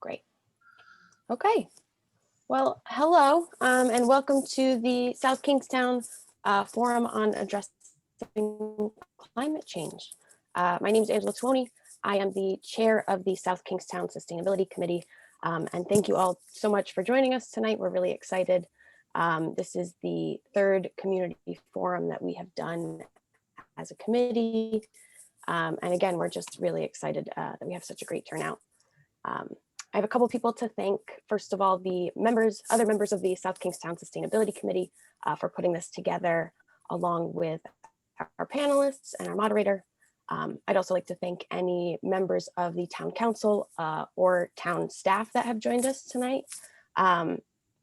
Great. Okay. Well, hello, and welcome to the South Kingstown Forum on Addressing Climate Change. My name is Angela Tuoni. I am the chair of the South Kingstown Sustainability Committee, and thank you all so much for joining us tonight. We're really excited. This is the third community forum that we have done as a committee. And again, we're just really excited that we have such a great turnout. I have a couple people to thank. First of all, the other members of the South Kingstown Sustainability Committee for putting this together, along with our panelists and our moderator. I'd also like to thank any members of the town council or town staff that have joined us tonight,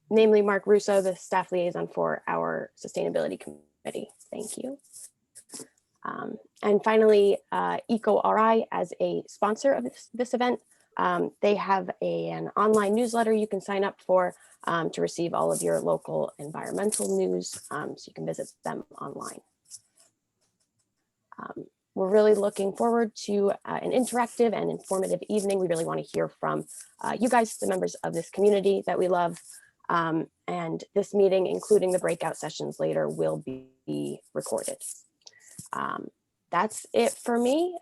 namely Mark Russo, the staff liaison for our Sustainability Committee. Thank you. And finally, EcoRI as a sponsor of this event. They have an online newsletter you can sign up for to receive all of your local environmental news, so you can visit them online. We're really looking forward to an interactive and informative evening. We really want to hear from you guys, the members of this community that we love. And this meeting, including the breakout sessions later, will be recorded. That's it for me.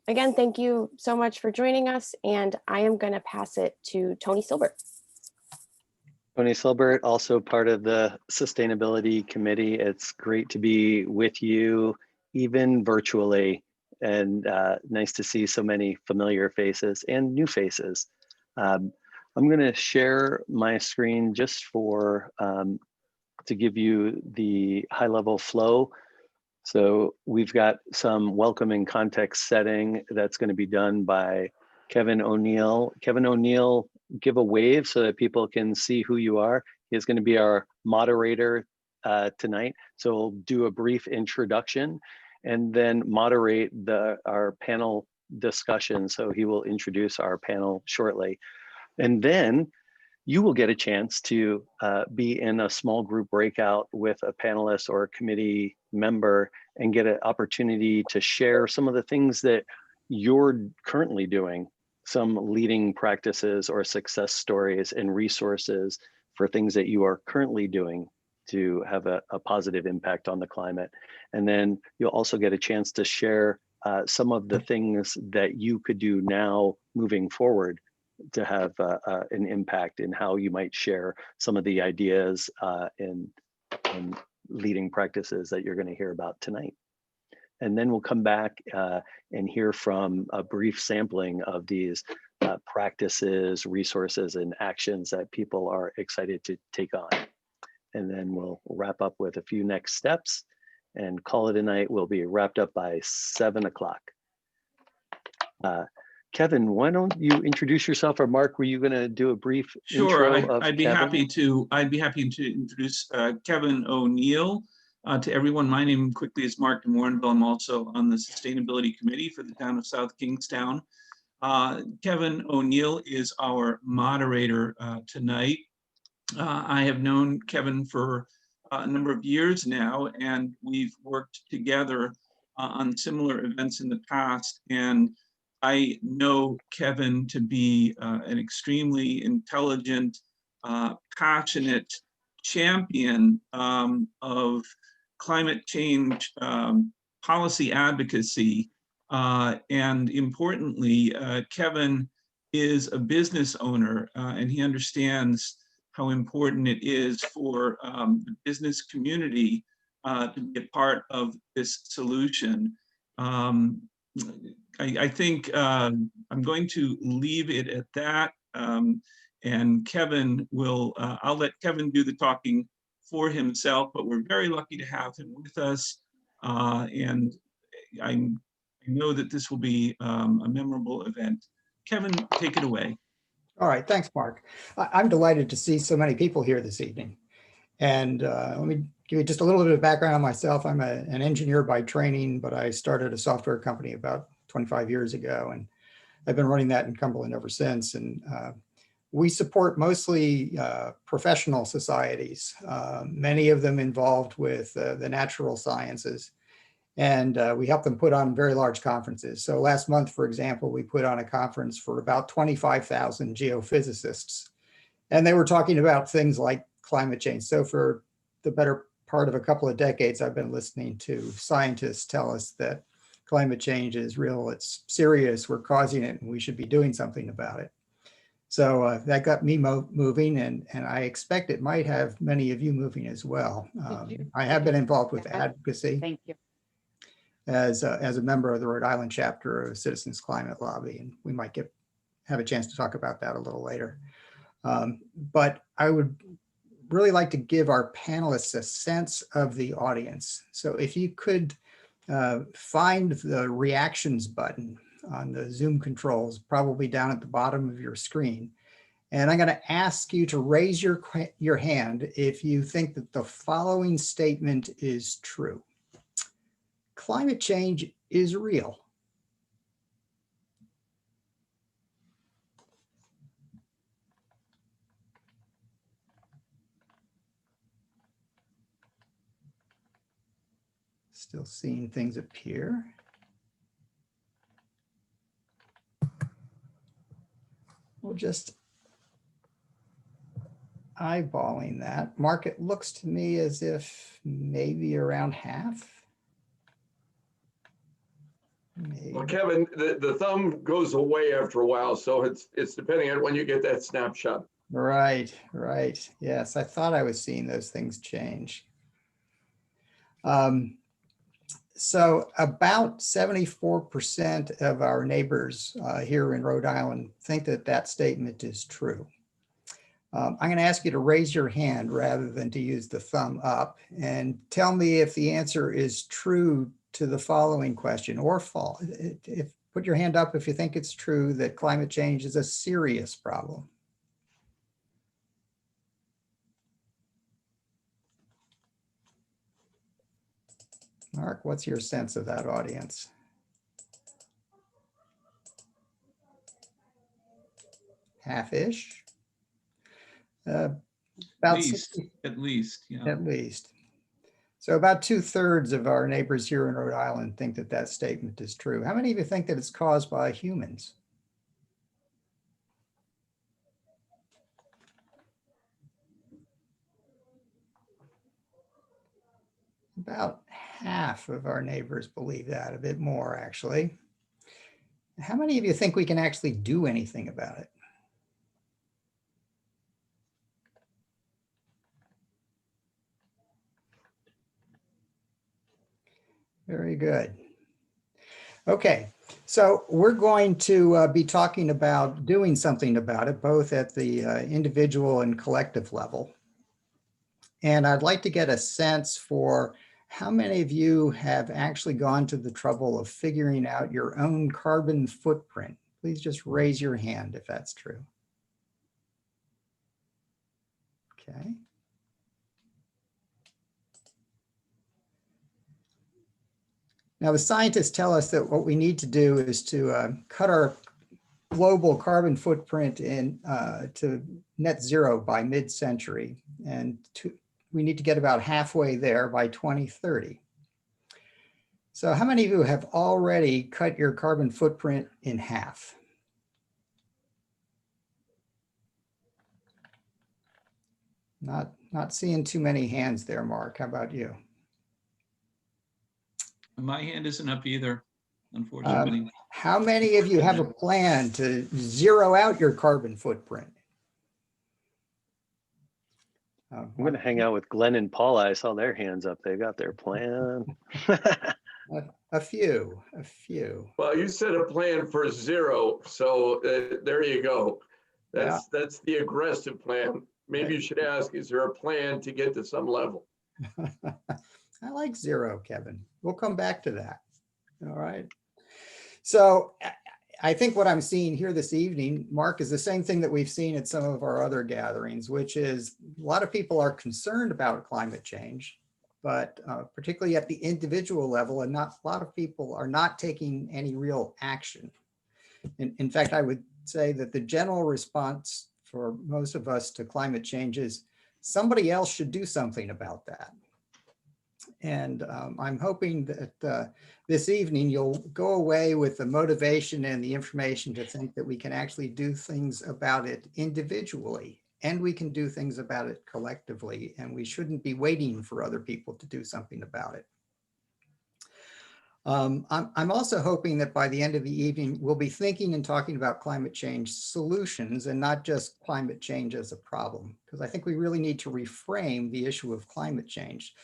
Again, thank you so much for joining us, and I am going to pass it to Tony Silbert. Tony Silbert, also part of the Sustainability Committee. It's great to be with you, even virtually, and nice to see so many familiar faces and new faces. I'm going to share my screen just for to give you the high-level flow. So we've got some welcome and context setting that's going to be done by Kevin O'Neill. Kevin O'Neill, give a wave so that people can see who you are. He's going to be our moderator tonight. So we'll do a brief introduction and then moderate our panel discussion. So he will introduce our panel shortly. And then you will get a chance to be in a small group breakout with a panelist or a committee member and get an opportunity to share some of the things that you're currently doing, some leading practices or success stories and resources for things that you are currently doing to have a positive impact on the climate. And then you'll also get a chance to share some of the things that you could do now moving forward to have an impact in how you might share some of the ideas and leading practices that you're going to hear about tonight. And then we'll come back and hear from a brief sampling of these practices, resources, and actions that people are excited to take on. And then we'll wrap up with a few next steps and call it a night. We'll be wrapped up by 7 o'clock. Kevin, why don't you introduce yourself, or Mark, were you going to do a brief intro of I'd be Kevin? happy to. I'd be happy to introduce Kevin O'Neill to everyone. My name quickly is Mark DeMorinville. I'm also on the Sustainability Committee for the town of South Kingstown. Kevin O'Neill is our moderator tonight. I have known Kevin for a number of years now, and we've worked together on similar events in the past. And I know Kevin to be an extremely intelligent, passionate champion of climate change policy advocacy. And importantly, Kevin is a business owner, and he understands how important it is for the business community to be a part of this solution. I think I'm going to leave it at that, and Kevin will, I'll let Kevin do the talking for himself, but we're very lucky to have him with us, and I know that this will be a memorable event. Kevin, take it away. All right, thanks, Mark. I'm delighted to see so many people here this evening. And let me give you just a little bit of background on myself. I'm an engineer by training, but I started a software company about 25 years ago, and I've been running that in Cumberland ever since. And we support mostly professional societies, many of them involved with the natural sciences. And we help them put on very large conferences. So last month, for example, we put on a conference for about 25,000 geophysicists. And they were talking about things like climate change. So for the better part of a couple of decades, I've been listening to scientists tell us that climate change is real, it's serious, we're causing it, and we should be doing something about it. So that got me moving, and I expect it might have many of you moving as well. I have been involved with advocacy. Thank you. As a member of the Rhode Island chapter of Citizens Climate Lobby, and we might have a chance to talk about that a little later. But I would really like to give our panelists a sense of the audience. So if you could find the reactions button on the Zoom controls, probably down at the bottom of your screen. And I'm going to ask you to raise your hand if you think that the following statement is true. Climate change is real. Still seeing things appear. We'll just eyeballing that. Mark, it looks to me as if maybe around half. Maybe. Well, Kevin, the thumb goes away after a while, so it's depending on when you get that snapshot. Right. Yes, I thought I was seeing those things change. So about 74% of our neighbors here in Rhode Island think that that statement is true. I'm going to ask you to raise your hand rather than to use the thumb up, and tell me if the answer is true to the following question, or false. Put your hand up if you think it's true that climate change is a serious problem. Mark, what's your sense of that audience? Half-ish? About at least, yeah. At least. So about 2/3 of our neighbors here in Rhode Island think that that statement is true. How many of you think that it's caused by humans? About half of our neighbors believe that, a bit more actually. How many of you think we can actually do anything about it? Very good. Okay, so we're going to be talking about doing something about it, both at the individual and collective level. And I'd like to get a sense for how many of you have actually gone to the trouble of figuring out your own carbon footprint. Please just raise your hand if that's true. Okay. Now, the scientists tell us that what we need to do is to cut our global carbon footprint to net zero by mid-century, and we need to get about halfway there by 2030. So how many of you have already cut your carbon footprint in half? Not seeing too many hands there, Mark. How about you? My hand isn't up either, unfortunately. How many of you have a plan to zero out your carbon footprint? I'm going to hang out with Glenn and Paula. I saw their hands up. They got their plan. A few. Well, you said a plan for zero, so there you go. That's the aggressive plan. Maybe you should ask, is there a plan to get to some level? I like zero, Kevin. We'll come back to that. All right. So I think what I'm seeing here this evening, Mark, is the same thing that we've seen at some of our other gatherings, which is a lot of people are concerned about climate change, but particularly at the individual level, and a lot of people are not taking any real action. In fact, I would say that the general response for most of us to climate change is somebody else should do something about that. And I'm hoping that this evening you'll go away with the motivation and the information to think that we can actually do things about it individually, and we can do things about it collectively, and we shouldn't be waiting for other people to do something about it. I'm also hoping that by the end of the evening, we'll be thinking and talking about climate change solutions and not just climate change as a problem, because I think we really need to reframe the issue of climate change.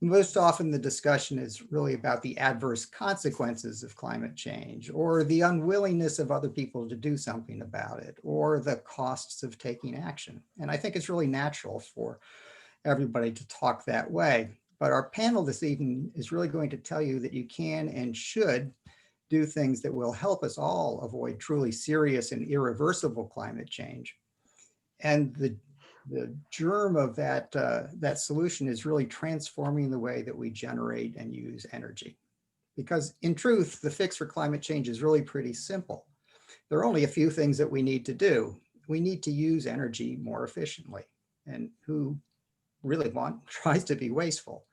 Most often the discussion is really about the adverse consequences of climate change, or the unwillingness of other people to do something about it, or the costs of taking action. And I think it's really natural for everybody to talk that way. But our panel this evening is really going to tell you that you can and should do things that will help us all avoid truly serious and irreversible climate change. And the germ of that, that solution is really transforming the way that we generate and use energy. Because in truth, the fix for climate change is really pretty simple. There are only a few things that we need to do. We need to use energy more efficiently. And who really tries to be wasteful?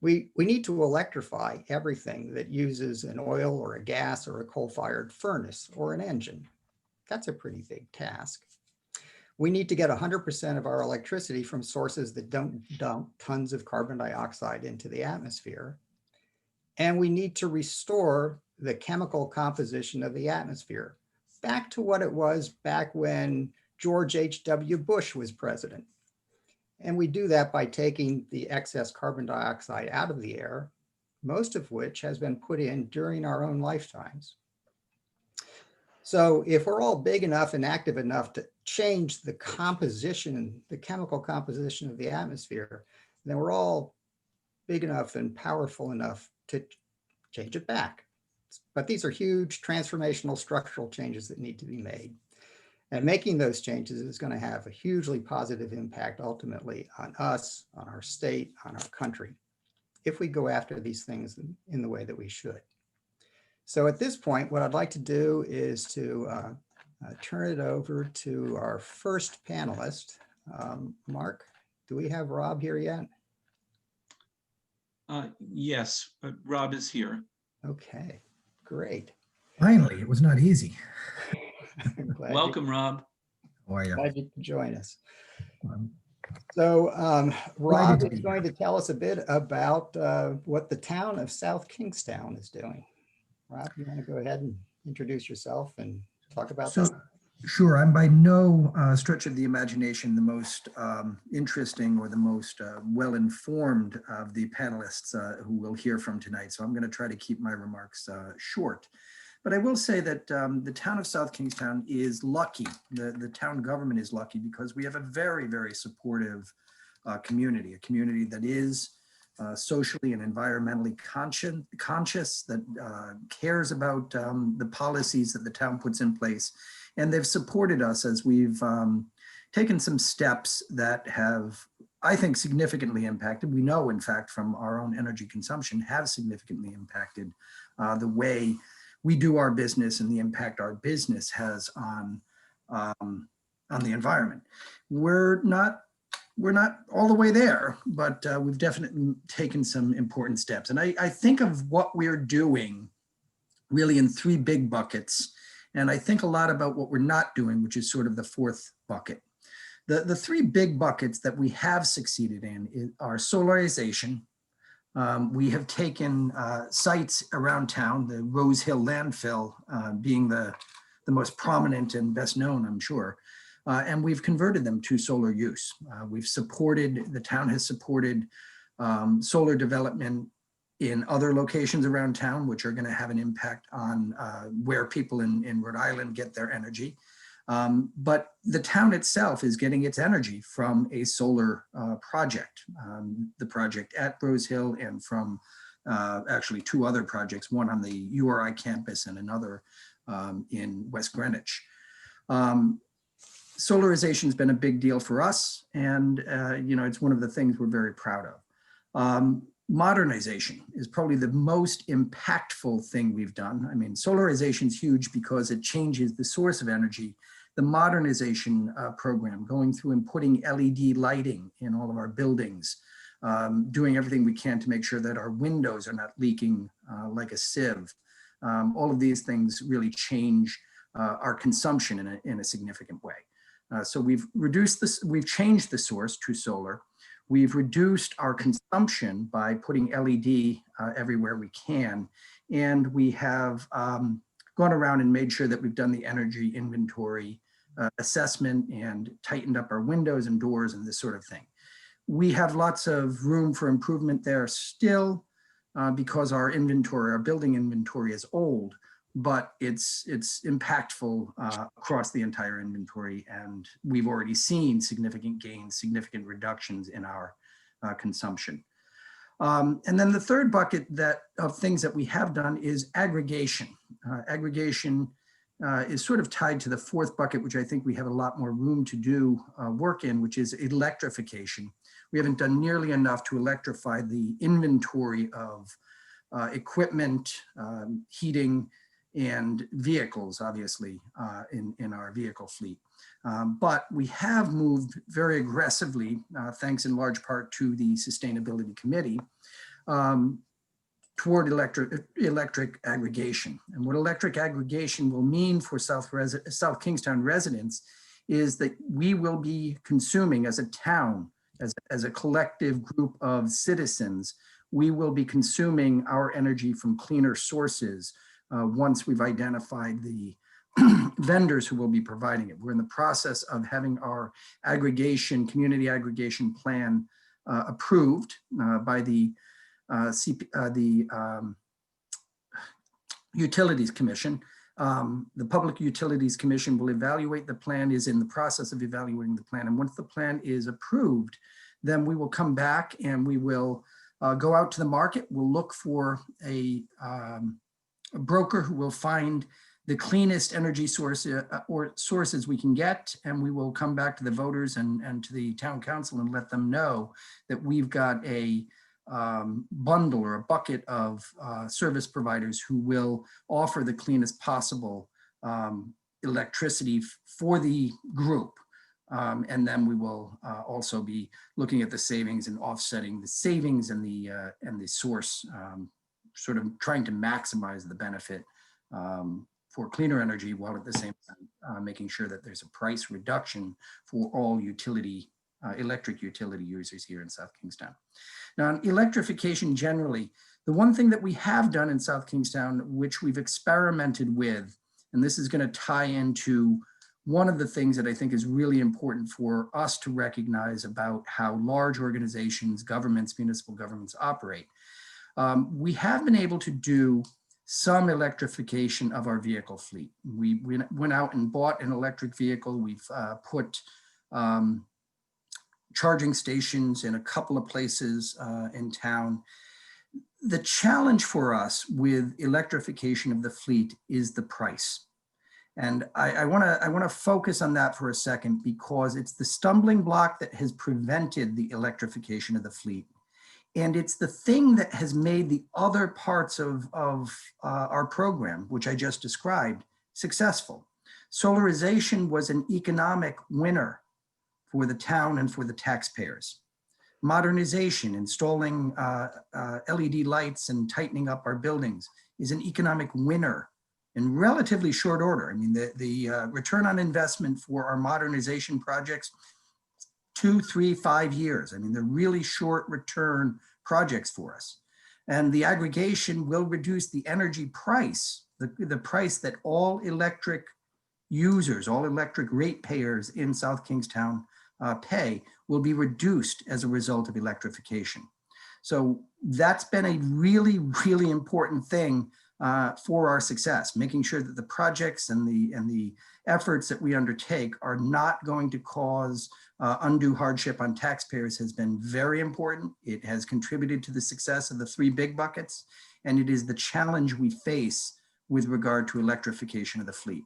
We need to electrify everything that uses an oil or a gas or a coal-fired furnace or an engine. That's a pretty big task. We need to get 100% of our electricity from sources that don't dump tons of carbon dioxide into the atmosphere. And we need to restore the chemical composition of the atmosphere back to what it was back when George H.W. Bush was president. And we do that by taking the excess carbon dioxide out of the air, most of which has been put in during our own lifetimes. So if we're all big enough and active enough to change the composition, the chemical composition of the atmosphere, then we're all big enough and powerful enough to change it back. But these are huge transformational structural changes that need to be made. And making those changes is going to have a hugely positive impact ultimately on us, on our state, on our country, if we go after these things in the way that we should. So at this point, what I'd like to do is to turn it over to our first panelist. Mark, do we have Rob here yet? Yes, Rob is here. Okay, great. Finally, it was not easy. Welcome, Rob. How are you? Glad you could join us. Um, So Rob to is be going here. to tell us a bit about what the town of South Kingstown is doing. Rob, you want to go ahead and introduce yourself and talk about So, that? sure, I'm by no stretch of the imagination the most interesting or the most well-informed of the panelists who we'll hear from tonight. So I'm going to try to keep my remarks short. But I will say that the town of South Kingstown is lucky. The town government is lucky because we have a very, very supportive community, a community that is socially and environmentally conscious, that cares about the policies that the town puts in place. And they've supported us as we've taken some steps that have, I think, significantly impacted. We know, in fact, from our own energy consumption, have significantly impacted the way we do our business and the impact our business has on the environment. We're not all the way there, but we've definitely taken some important steps. And I think of what we're doing really in three big buckets. And I think a lot about what we're not doing, which is sort of the fourth bucket. The three big buckets that we have succeeded in are solarization. We have taken sites around town, the Rose Hill landfill being the most prominent and best known, I'm sure. And we've converted them to solar use. The town has supported solar development in other locations around town, which are going to have an impact on where people in Rhode Island get their energy. But the town itself is getting its energy from a solar project, the project at Rose Hill, and from actually two other projects, one on the URI campus and another in West Greenwich. Solarization has been a big deal for us, and it's one of the things we're very proud of. Modernization is probably the most impactful thing we've done. I mean, solarization is huge because it changes the source of energy. The modernization program, going through and putting LED lighting in all of our buildings, doing everything we can to make sure that our windows are not leaking like a sieve. All of these things really change our consumption in a significant way. So we've reduced this, we've changed the source to solar. We've reduced our consumption by putting LED everywhere we can. And we have gone around and made sure that we've done the energy inventory assessment and tightened up our windows and doors and this sort of thing. We have lots of room for improvement there still because our inventory, our building inventory is old, but it's impactful across the entire inventory. And we've already seen significant gains, significant reductions in our consumption. And then the third bucket of things that we have done is aggregation. Aggregation is sort of tied to the fourth bucket, which I think we have a lot more room to do work in, which is electrification. We haven't done nearly enough to electrify the inventory of equipment, heating, and vehicles, obviously, in our vehicle fleet. But we have moved very aggressively, thanks in large part to the Sustainability Committee, toward electric aggregation. And what electric aggregation will mean for South Kingstown residents is that we will be consuming as a town, as a collective group of citizens, we will be consuming our energy from cleaner sources once we've identified the vendors who will be providing it. We're in the process of having our aggregation, community aggregation plan approved by the Utilities Commission. The Public Utilities Commission will evaluate the plan, is in the process of evaluating the plan. And once the plan is approved, then we will come back and we will go out to the market. We'll look for a broker who will find the cleanest energy source or sources we can get. And we will come back to the voters and to the town council and let them know that we've got a bundle or a bucket of service providers who will offer the cleanest possible electricity for the group. And then we will also be looking at the savings and offsetting the savings and the source, sort of trying to maximize the benefit for cleaner energy, while at the same time making sure that there's a price reduction for all electric utility users here in South Kingstown. Now, on electrification generally, the one thing that we have done in South Kingstown, which we've experimented with, and this is going to tie into one of the things that I think is really important for us to recognize about how large organizations, governments, municipal governments operate. We have been able to do some electrification of our vehicle fleet. We went out and bought an electric vehicle. We've put charging stations in a couple of places in town. The challenge for us with electrification of the fleet is the price. And I want to focus on that for a second, because it's the stumbling block that has prevented the electrification of the fleet. And it's the thing that has made the other parts of our program, which I just described, successful. Solarization was an economic winner for the town and for the taxpayers. Modernization, installing LED lights and tightening up our buildings, is an economic winner in relatively short order. I mean, the return on investment for our modernization projects, 2, 3, 5 years. I mean, they're really short return projects for us. And the aggregation will reduce the energy price, the price that all electric users, all electric ratepayers in South Kingstown pay, will be reduced as a result of electrification. So that's been a really, really important thing for our success, making sure that the projects and the efforts that we undertake are not going to cause undue hardship on taxpayers has been very important. It has contributed to the success of the 3 big buckets, and it is the challenge we face with regard to electrification of the fleet.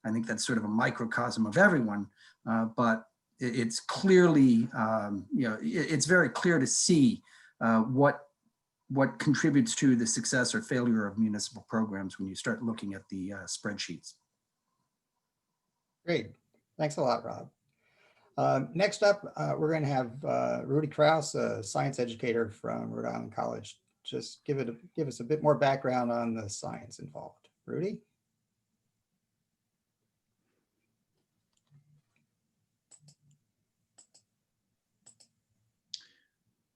I think that's sort of a microcosm of everyone, but it's clearly, it's very clear to see what contributes to the success or failure of municipal programs when you start looking at the spreadsheets. Great. Thanks a lot, Rob. Next up, we're going to have Rudy Krause, a science educator from Rhode Island College, just give us a bit more background on the science involved. Rudy?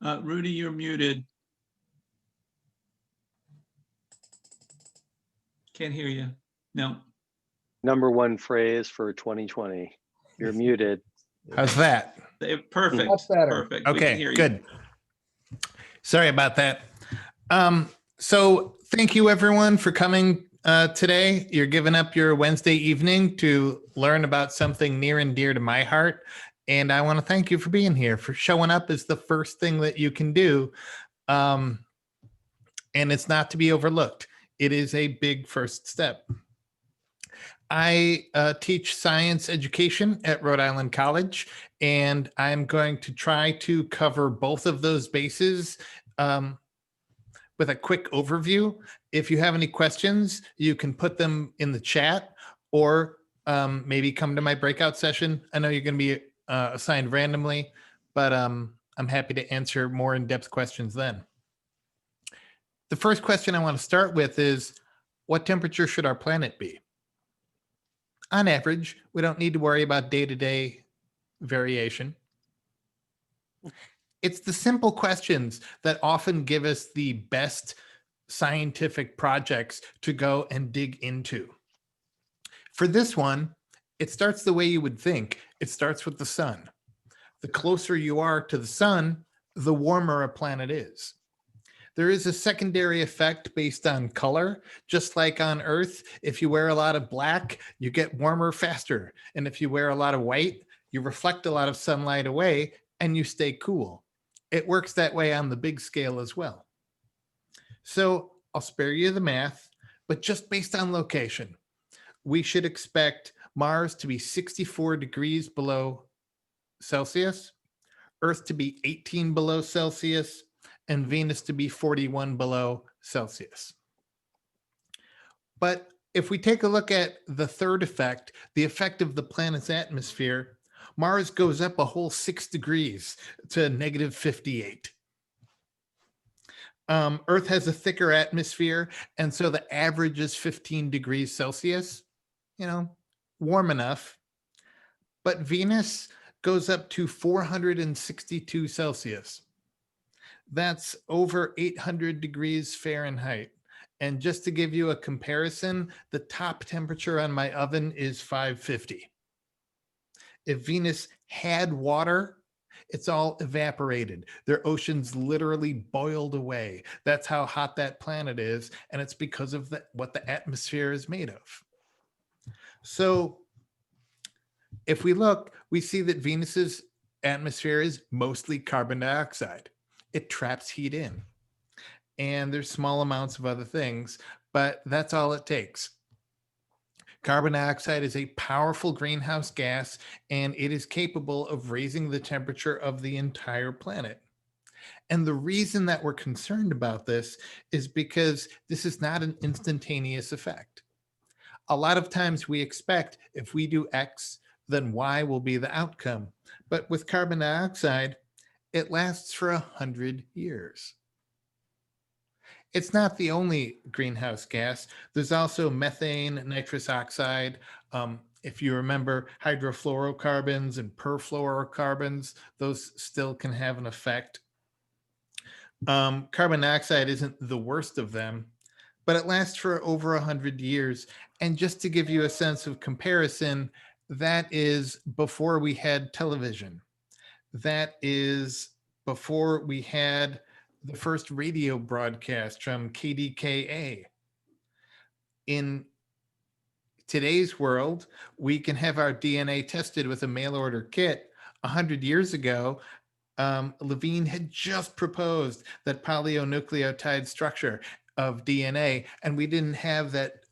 Rudy, you're muted. Can't hear you. No. #1 phrase for 2020. You're muted. How's that? Perfect. Much better. Perfect. We can Okay, hear you. good. Sorry about that. So thank you everyone for coming today. You're giving up your Wednesday evening to learn about something near and dear to my heart. And I want to thank you for being here. For showing up is the first thing that you can do. And it's not to be overlooked. It is a big first step. I teach science education at Rhode Island College, and I'm going to try to cover both of those bases with a quick overview. If you have any questions, you can put them in the chat or maybe come to my breakout session. I know you're going to be assigned randomly, but I'm happy to answer more in-depth questions then. The first question I want to start with is, what temperature should our planet be? On average, we don't need to worry about day-to-day variation. It's the simple questions that often give us the best scientific projects to go and dig into. For this one, it starts the way you would think. It starts with the sun. The closer you are to the sun, the warmer a planet is. There is a secondary effect based on color. Just like on Earth, if you wear a lot of black, you get warmer faster. And if you wear a lot of white, you reflect a lot of sunlight away and you stay cool. It works that way on the big scale as well. So I'll spare you the math, but just based on location, we should expect Mars to be 64 degrees below Celsius, Earth to be 18 below Celsius, and Venus to be 41 below Celsius. But if we take a look at the third effect, the effect of the planet's atmosphere, Mars goes up a whole 6 degrees to -58. Earth has a thicker atmosphere, and so the average is 15 degrees Celsius, warm enough. But Venus goes up to 462 Celsius. That's over 800 degrees Fahrenheit. And just to give you a comparison, the top temperature on my oven is 550. If Venus had water, it's all evaporated. Their oceans literally boiled away. That's how hot that planet is. And it's because of what the atmosphere is made of. So if we look, we see that Venus's atmosphere is mostly carbon dioxide. It traps heat in. And there's small amounts of other things, but that's all it takes. Carbon dioxide is a powerful greenhouse gas, and it is capable of raising the temperature of the entire planet. And the reason that we're concerned about this is because this is not an instantaneous effect. A lot of times we expect if we do X, then Y will be the outcome. But with carbon dioxide, it lasts for 100 years. It's not the only greenhouse gas. There's also methane, nitrous oxide. If you remember hydrofluorocarbons and perfluorocarbons, those still can have an effect. Carbon dioxide isn't the worst of them, but it lasts for over 100 years. And just to give you a sense of comparison, that is before we had television. That is before we had the first radio broadcast from KDKA. In today's world, we can have our DNA tested with a mail order kit. 100 years ago, Levine had just proposed that polynucleotide structure of DNA, and we didn't have that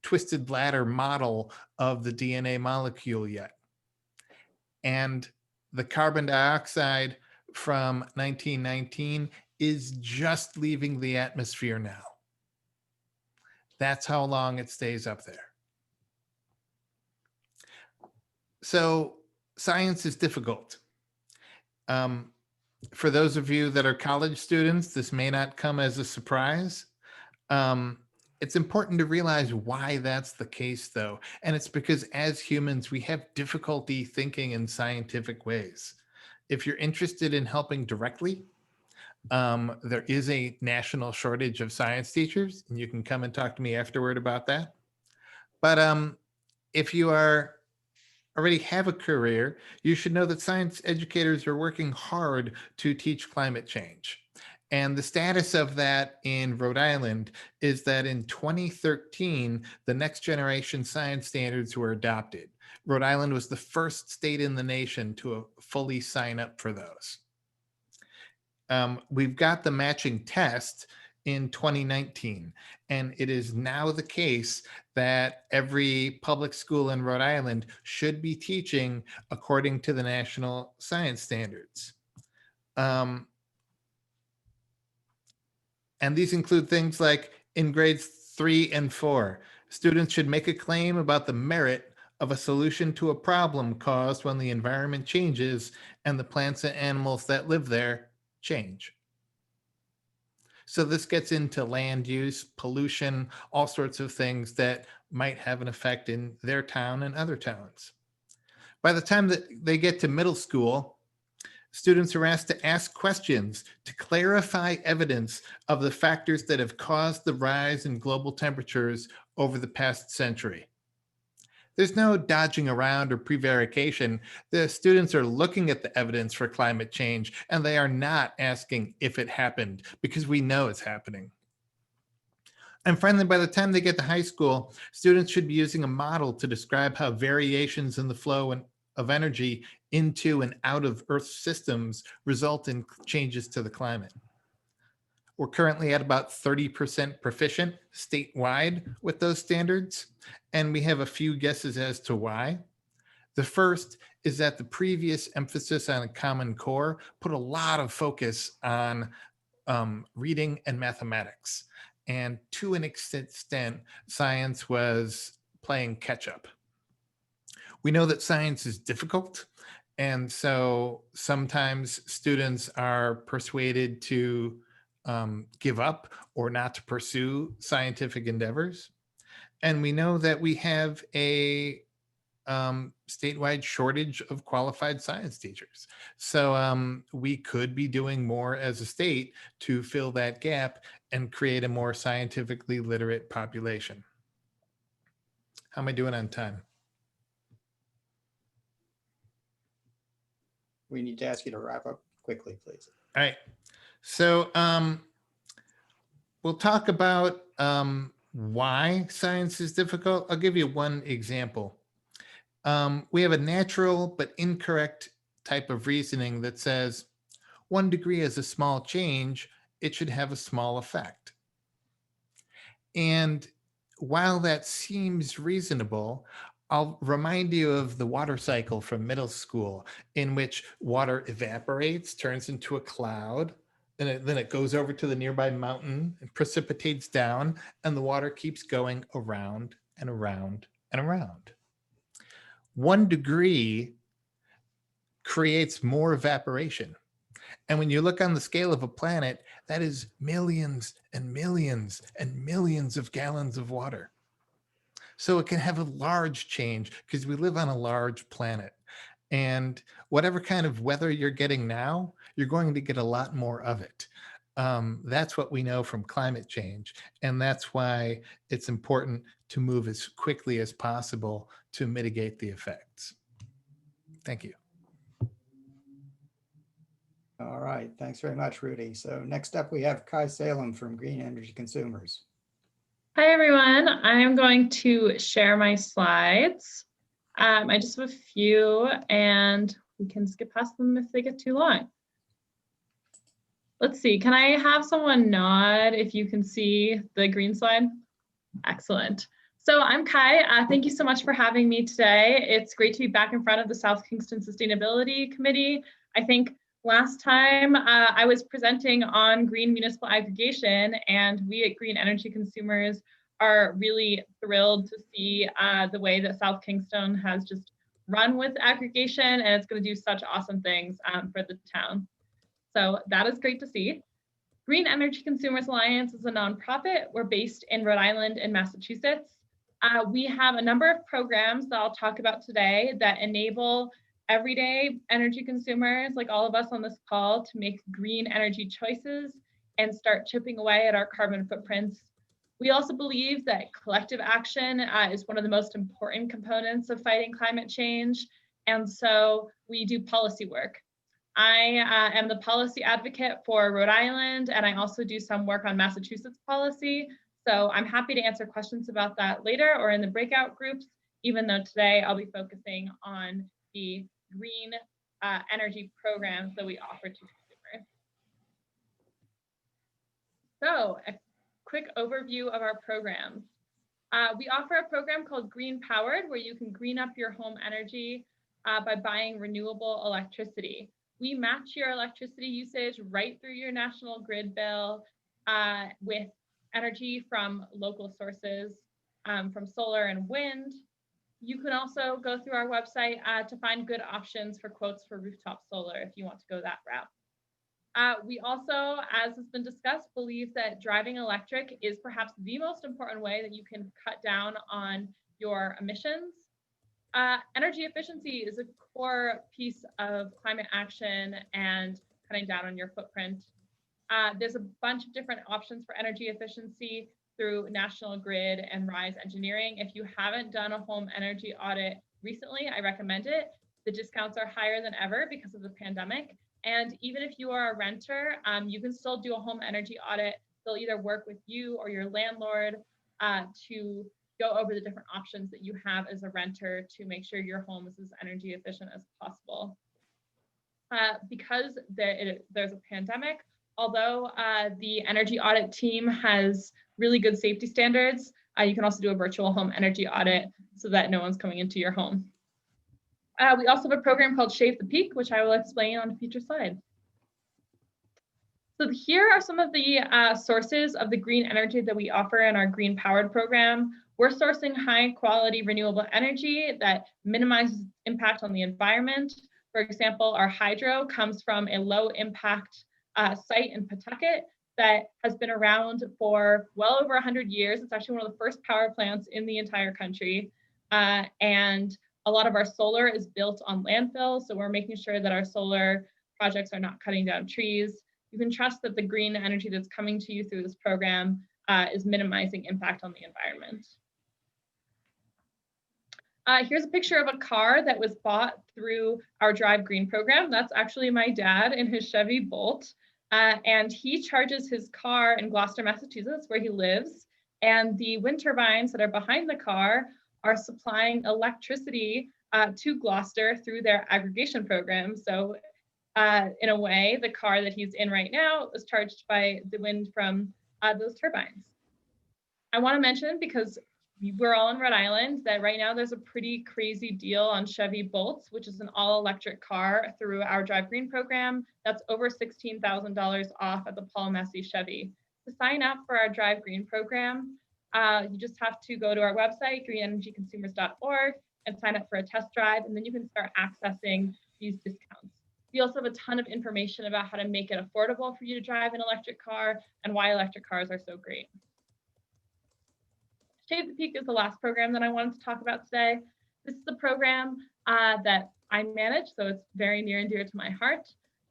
twisted ladder model of the DNA molecule yet. And the carbon dioxide from 1919 is just leaving the atmosphere now. That's how long it stays up there. So science is difficult. For those of you that are college students, this may not come as a surprise. It's important to realize why that's the case, though. And it's because as humans, we have difficulty thinking in scientific ways. If you're interested in helping directly, there is a national shortage of science teachers, and you can come and talk to me afterward about that. But if you already have a career, you should know that science educators are working hard to teach climate change. And the status of that in Rhode Island is that in 2013, the next generation science standards were adopted. Rhode Island was the first state in the nation to fully sign up for those. We've got the matching test in 2019, and it is now the case that every public school in Rhode Island should be teaching according to the national science standards. And these include things like in grades 3 and 4, students should make a claim about the merit of a solution to a problem caused when the environment changes and the plants and animals that live there change. So this gets into land use, pollution, all sorts of things that might have an effect in their town and other towns. By the time that they get to middle school, students are asked to ask questions to clarify evidence of the factors that have caused the rise in global temperatures over the past century. There's no dodging around or prevarication. The students are looking at the evidence for climate change, and they are not asking if it happened, because we know it's happening. And finally, by the time they get to high school, students should be using a model to describe how variations in the flow of energy into and out of Earth's systems result in changes to the climate. We're currently at about 30% proficient statewide with those standards, and we have a few guesses as to why. The first is that the previous emphasis on a Common Core put a lot of focus on reading and mathematics. And to an extent, science was playing catch up. We know that science is difficult. And so sometimes students are persuaded to give up or not to pursue scientific endeavors. And we know that we have a statewide shortage of qualified science teachers. So we could be doing more as a state to fill that gap and create a more scientifically literate population. How am I doing on time? We need to ask you to wrap up quickly, please. All right. So we'll talk about why science is difficult. I'll give you one example. We have a natural but incorrect type of reasoning that says 1 degree is a small change, it should have a small effect. And while that seems reasonable, I'll remind you of the water cycle from middle school, in which water evaporates, turns into a cloud, and then it goes over to the nearby mountain and precipitates down, and the water keeps going around and around and around. 1 degree creates more evaporation. And when you look on the scale of a planet, that is millions and millions and millions of gallons of water. So it can have a large change because we live on a large planet. And whatever kind of weather you're getting now, you're going to get a lot more of it. That's what we know from climate change. And that's why it's important to move as quickly as possible to mitigate the effects. Thank you. All right, thanks very much, Rudy. So next up, we have Kai Salem from Green Energy Consumers. Hi, everyone. I'm going to share my slides. I just have a few, and we can skip past them if they get too long. Let's see, can I have someone nod if you can see the green slide? Excellent. So I'm Kai. Thank you so much for having me today. It's great to be back in front of the South Kingston Sustainability Committee. I think last time I was presenting on green municipal aggregation, and we at Green Energy Consumers are really thrilled to see the way that South Kingston has just run with aggregation, and it's going to do such awesome things for the town. So that is great to see. Green Energy Consumers Alliance is a nonprofit. We're based in Rhode Island and Massachusetts. We have a number of programs that I'll talk about today that enable everyday energy consumers, like all of us on this call, to make green energy choices and start chipping away at our carbon footprints. We also believe that collective action is one of the most important components of fighting climate change. And so we do policy work. I am the policy advocate for Rhode Island, and I also do some work on Massachusetts policy. So I'm happy to answer questions about that later or in the breakout groups, even though today I'll be focusing on the green energy programs that we offer to consumers. So a quick overview of our programs. We offer a program called Green Powered, where you can green up your home energy by buying renewable electricity. We match your electricity usage right through your national grid bill with energy from local sources, from solar and wind. You can also go through our website to find good options for quotes for rooftop solar if you want to go that route. We also, as has been discussed, believe that driving electric is perhaps the most important way that you can cut down on your emissions. Energy efficiency is a core piece of climate action and cutting down on your footprint. There's a bunch of different options for energy efficiency through National Grid and Rise Engineering. If you haven't done a home energy audit recently, I recommend it. The discounts are higher than ever because of the pandemic. And even if you are a renter, you can still do a home energy audit. They'll either work with you or your landlord to go over the different options that you have as a renter to make sure your home is as energy efficient as possible. Because there's a pandemic, although the energy audit team has really good safety standards, you can also do a virtual home energy audit so that no one's coming into your home. We also have a program called Shave the Peak, which I will explain on a future slide. So here are some of the sources of the green energy that we offer in our Green Powered program. We're sourcing high quality renewable energy that minimizes impact on the environment. For example, our hydro comes from a low impact site in Pawtucket that has been around for well over 100 years. It's actually one of the first power plants in the entire country. And a lot of our solar is built on landfills. So we're making sure that our solar projects are not cutting down trees. You can trust that the green energy that's coming to you through this program is minimizing impact on the environment. Here's a picture of a car that was bought through our Drive Green program. That's actually my dad in his Chevy Bolt. And he charges his car in Gloucester, Massachusetts, where he lives. And the wind turbines that are behind the car are supplying electricity to Gloucester through their aggregation program. So in a way, the car that he's in right now is charged by the wind from those turbines. I want to mention, because we're all in Rhode Island, that right now there's a pretty crazy deal on Chevy Bolts, which is an all-electric car through our Drive Green program. That's over $16,000 off at the Paul Massey Chevy. To sign up for our Drive Green program, you just have to go to our website, greenenergyconsumers.org, and sign up for a test drive, and then you can start accessing these discounts. We also have a ton of information about how to make it affordable for you to drive an electric car and why electric cars are so great. Shave the Peak is the last program that I wanted to talk about today. This is the program that I manage, so it's very near and dear to my heart.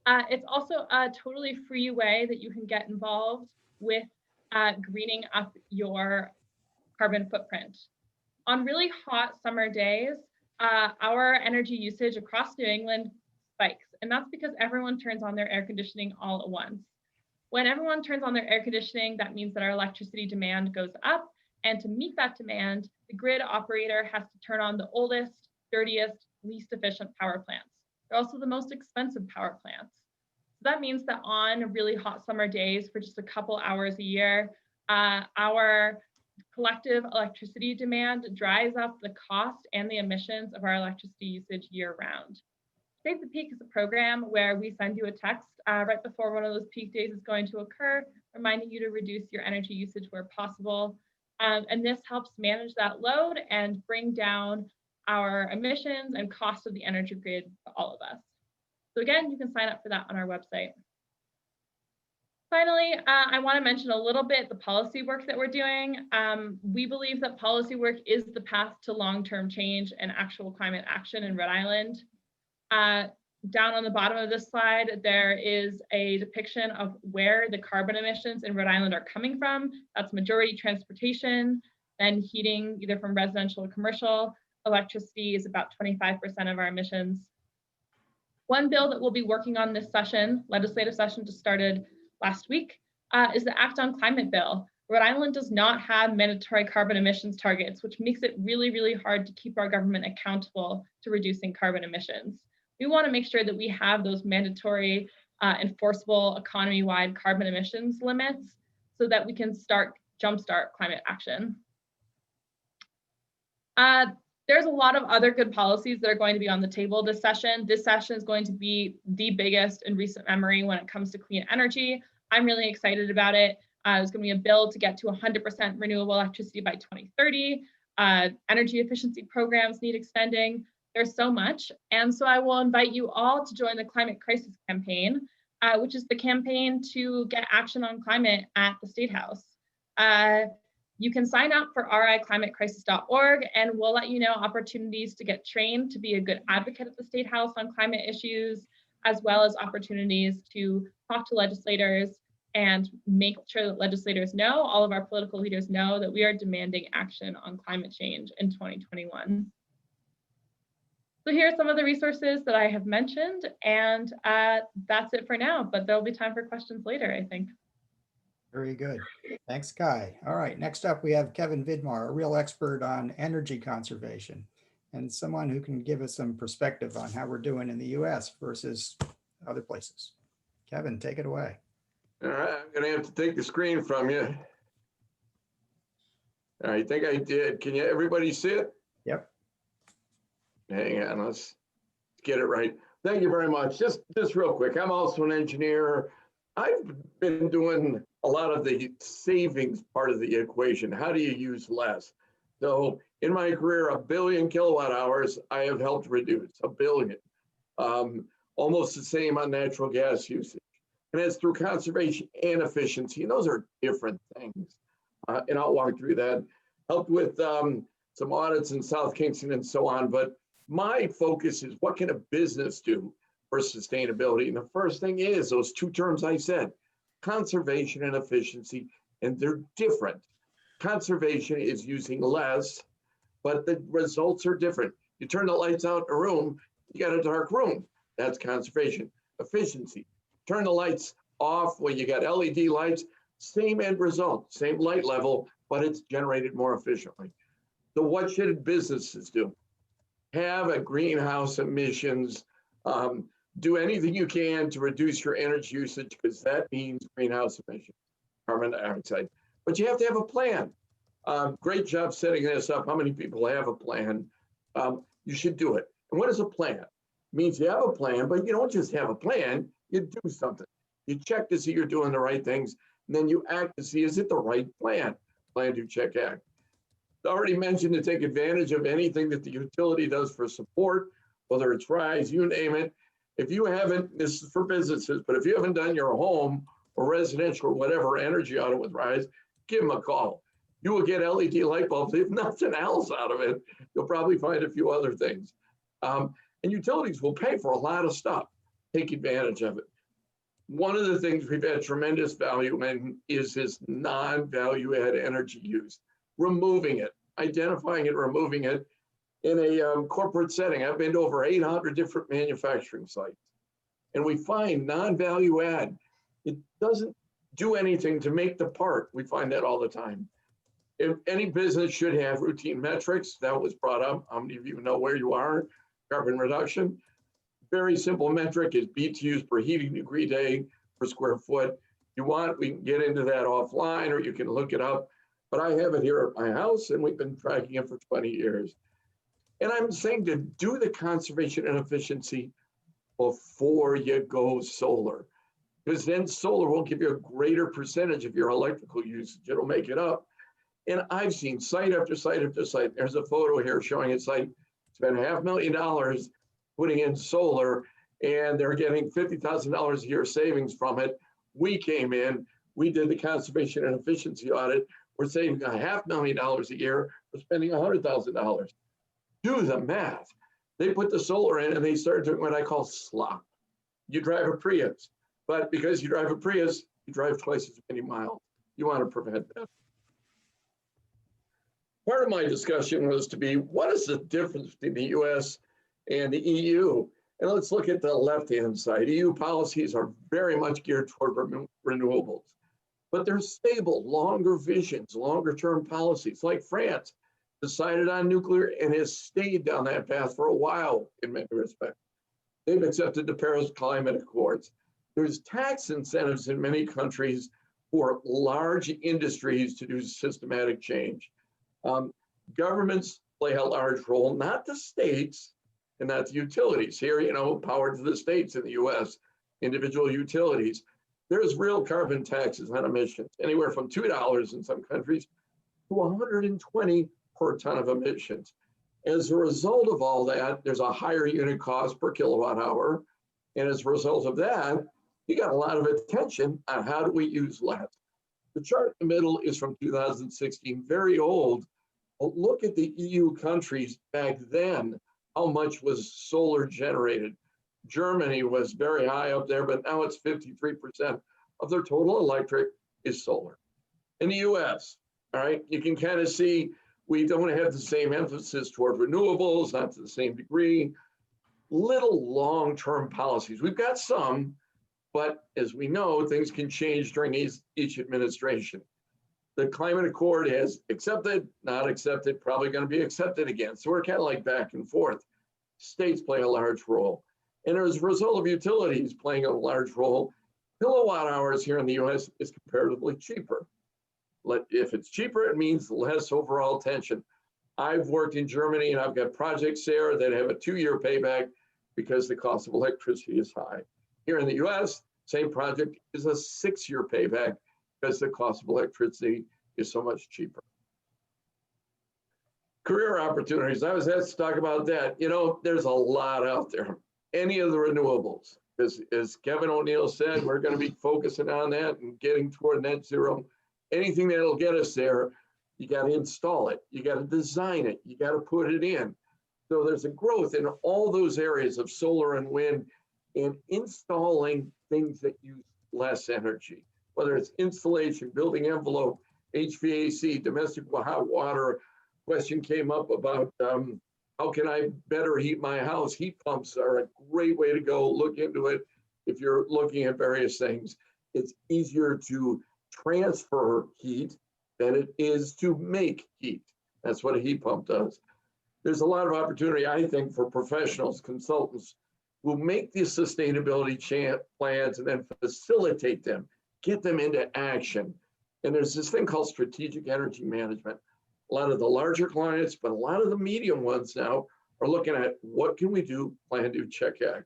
It's also a totally free way that you can get involved with greening up your carbon footprint. On really hot summer days, our energy usage across New England spikes, and that's because everyone turns on their air conditioning all at once. When everyone turns on their air conditioning, that means that our electricity demand goes up. And to meet that demand, the grid operator has to turn on the oldest, dirtiest, least efficient power plants. They're also the most expensive power plants. So that means that on really hot summer days for just a couple hours a year, our collective electricity demand drives up the cost and the emissions of our electricity usage year round. Shave the Peak is a program where we send you a text right before one of those peak days is going to occur, reminding you to reduce your energy usage where possible. And this helps manage that load and bring down our emissions and cost of the energy grid to all of us. So again, you can sign up for that on our website. Finally, I want to mention a little bit the policy work that we're doing. We believe that policy work is the path to long-term change and actual climate action in Rhode Island. Down on the bottom of this slide, there is a depiction of where the carbon emissions in Rhode Island are coming from. That's majority transportation, then heating, either from residential or commercial. Electricity is about 25% of our emissions. One bill that we'll be working on this session, legislative session just started last week, is the Act on Climate bill. Rhode Island does not have mandatory carbon emissions targets, which makes it really, really hard to keep our government accountable to reducing carbon emissions. We want to make sure that we have those mandatory, enforceable economy-wide carbon emissions limits so that we can jumpstart climate action. There's a lot of other good policies that are going to be on the table this session. This session is going to be the biggest in recent memory when it comes to clean energy. I'm really excited about it. There's going to be a bill to get to 100% renewable electricity by 2030. Energy efficiency programs need extending. There's so much. And so I will invite you all to join the Climate Crisis Campaign, which is the campaign to get action on climate at the State House. You can sign up for riclimatecrisis.org, and we'll let you know opportunities to get trained to be a good advocate at the State House on climate issues, as well as opportunities to talk to legislators and make sure that legislators know, all of our political leaders know, that we are demanding action on climate change in 2021. So here are some of the resources that I have mentioned, and that's it for now, but there'll be time for questions later, I think. Very good. Thanks, Kai. All right, next up we have Kevin Vidmar, a real expert on energy conservation and someone who can give us some perspective on how we're doing in the US versus other places. Kevin, take it away. All right, I'm gonna have to take the screen from you. I think I did. Can you, everybody see it? Yep. Hang on, let's get it right. Thank you very much. Just real quick, I'm also an engineer. I've been doing a lot of the savings part of the equation. How do you use less? So in my career, 1 billion kilowatt hours, I have helped reduce 1 billion. Almost the same on natural gas usage. And it's through conservation and efficiency. And those are different things. And I'll walk through that. Helped with some audits in South Kingston and so on. But my focus is what can a business do for sustainability? And the first thing is those two terms I said, conservation and efficiency, and they're different. Conservation is using less, but the results are different. You turn the lights out in a room, you got a dark room. That's conservation. Efficiency, turn the lights off when you got LED lights, same end result, same light level, but it's generated more efficiently. So what should businesses do? Have a greenhouse emissions, do anything you can to reduce your energy usage, because that means greenhouse emissions, carbon dioxide. But you have to have a plan. Great job setting this up. How many people have a plan? You should do it. And what is a plan? It means you have a plan, but you don't just have a plan, you do something. You check to see you're doing the right things, and then you act to see, is it the right plan? Plan, do, check, act. I already mentioned to take advantage of anything that the utility does for support, whether it's RISE, you name it. If you haven't, this is for businesses, but if you haven't done your home or residential or whatever energy audit with RISE, give them a call. You will get LED light bulbs, if nothing else out of it. You'll probably find a few other things. And utilities will pay for a lot of stuff. Take advantage of it. One of the things we've had tremendous value in is this non-value add energy use. Removing it, identifying it, removing it in a corporate setting. I've been to over 800 different manufacturing sites, and we find non-value add. It doesn't do anything to make the part. We find that all the time. If any business should have routine metrics, that was brought up. How many of you know where you are? Carbon reduction. Very simple metric is BTUs per heating degree day per square foot. You want, we can get into that offline, or you can look it up. But I have it here at my house, and we've been tracking it for 20 years. And I'm saying to do the conservation and efficiency before you go solar, because then solar will give you a greater percentage of your electrical usage. It'll make it up. And I've seen site after site after site. There's a photo here showing a site spend $500,000 putting in solar, and they're getting $50,000 a year savings from it. We came in, we did the conservation and efficiency audit. We're saving $500,000 a year. We're spending $100,000. Do the math. They put the solar in and they started doing what I call slop. You drive a Prius, but because you drive a Prius, you drive twice as many miles. You want to prevent that. Part of my discussion was to be, what is the difference between the US and the EU? And let's look at the left-hand side. EU policies are very much geared toward renewables, but they're stable, longer visions, longer term policies. Like France decided on nuclear and has stayed down that path for a while in many respects. They've accepted the Paris Climate Accords. There's tax incentives in many countries for large industries to do systematic change. Governments play a large role, not the states and not the utilities. Here, you know, power to the states in the US, individual utilities. There's real carbon taxes on emissions, anywhere from $2 in some countries to $120 per ton of emissions. As a result of all that, there's a higher unit cost per kilowatt hour. And as a result of that, you got a lot of attention on how do we use less. The chart in the middle is from 2016, very old. But look at the EU countries back then, how much was solar generated. Germany was very high up there, but now it's 53% of their total electric is solar. In the US, all right, you can kind of see we don't have the same emphasis toward renewables, not to the same degree. Little long-term policies. We've got some, but as we know, things can change during each administration. The Climate Accord has accepted, not accepted, probably going to be accepted again. So we're kind of like back and forth. States play a large role. And as a result of utilities playing a large role, kilowatt hours here in the US is comparatively cheaper. If it's cheaper, it means less overall tension. I've worked in Germany and I've got projects there that have a 2-year payback because the cost of electricity is high. Here in the US, same project is a 6-year payback because the cost of electricity is so much cheaper. Career opportunities, I was asked to talk about that. You know, there's a lot out there. Any of the renewables, as Kevin O'Neill said, we're going to be focusing on that and getting toward net zero. Anything that'll get us there, you got to install it, you got to design it, you got to put it in. So there's a growth in all those areas of solar and wind and installing things that use less energy, whether it's installation, building envelope, HVAC, domestic hot water. Question came up about how can I better heat my house? Heat pumps are a great way to go. Look into it if you're looking at various things. It's easier to transfer heat than it is to make heat. That's what a heat pump does. There's a lot of opportunity, I think, for professionals, consultants who make these sustainability plans and then facilitate them, get them into action. And there's this thing called strategic energy management. A lot of the larger clients, but a lot of the medium ones now are looking at what can we do, plan, do, check, act.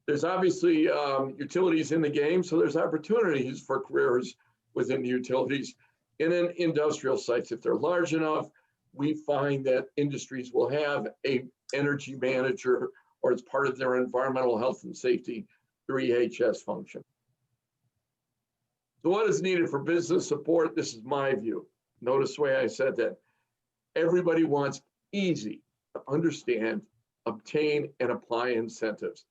There's obviously utilities in the game, so there's opportunities for careers within the utilities. And then industrial sites, if they're large enough, we find that industries will have a energy manager or it's part of their environmental health and safety through EHS function. So what is needed for business support? This is my view. Notice the way I said that. Everybody wants easy to understand, obtain, and apply incentives.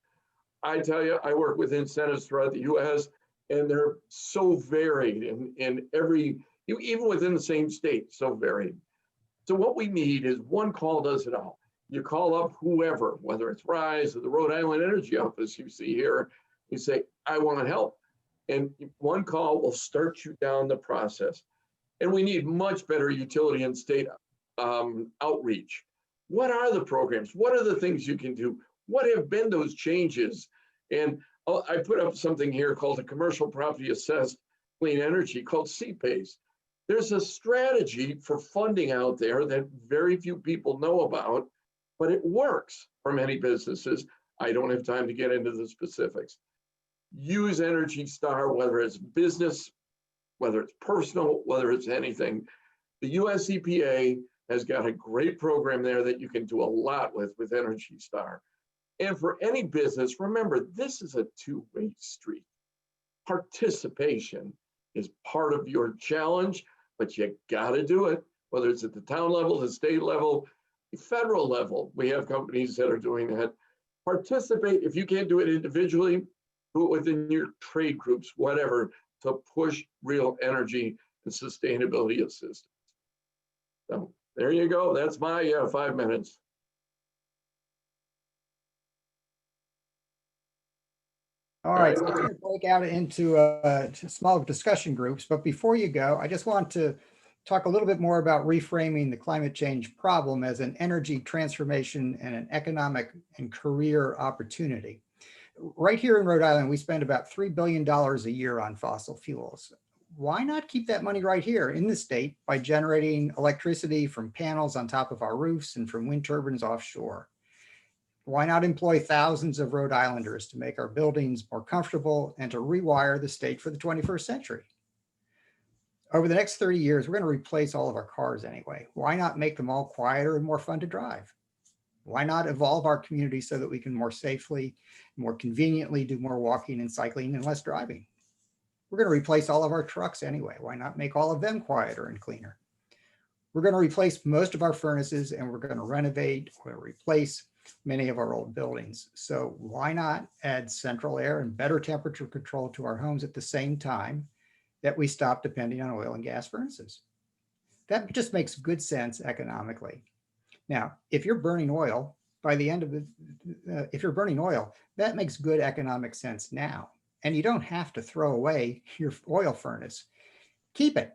I tell you, I work with incentives throughout the US, and they're so varied in every, even within the same state, so varied. So what we need is one call does it all. You call up whoever, whether it's RISE or the Rhode Island Energy Office you see here, you say, I want help. And one call will start you down the process. And we need much better utility and state outreach. What are the programs? What are the things you can do? What have been those changes? And I put up something here called a Commercial Property Assessed Clean Energy called CPACE. There's a strategy for funding out there that very few people know about, but it works for many businesses. I don't have time to get into the specifics. Use Energy Star, whether it's business, whether it's personal, whether it's anything. The US EPA has got a great program there that you can do a lot with Energy Star. And for any business, remember, this is a two-way street. Participation is part of your challenge, but you got to do it, whether it's at the town level, the state level, the federal level. We have companies that are doing that. Participate. If you can't do it individually, do it within your trade groups, whatever, to push real energy and sustainability assistance. So there you go. That's my 5 minutes. All right, so we're going to break out into small discussion groups. But before you go, I just want to talk a little bit more about reframing the climate change problem as an energy transformation and an economic and career opportunity. Right here in Rhode Island, we spend about $3 billion a year on fossil fuels. Why not keep that money right here in the state by generating electricity from panels on top of our roofs and from wind turbines offshore? Why not employ thousands of Rhode Islanders to make our buildings more comfortable and to rewire the state for the 21st century? Over the next 30 years, we're going to replace all of our cars anyway. Why not make them all quieter and more fun to drive? Why not evolve our community so that we can more safely, more conveniently do more walking and cycling and less driving? We're going to replace all of our trucks anyway. Why not make all of them quieter and cleaner? We're going to replace most of our furnaces, and we're going to renovate or replace many of our old buildings. So why not add central air and better temperature control to our homes at the same time that we stop depending on oil and gas furnaces? That just makes good sense economically. Now, if you're burning oil, by the end of it, if you're burning oil, that makes good economic sense now. And you don't have to throw away your oil furnace. Keep it,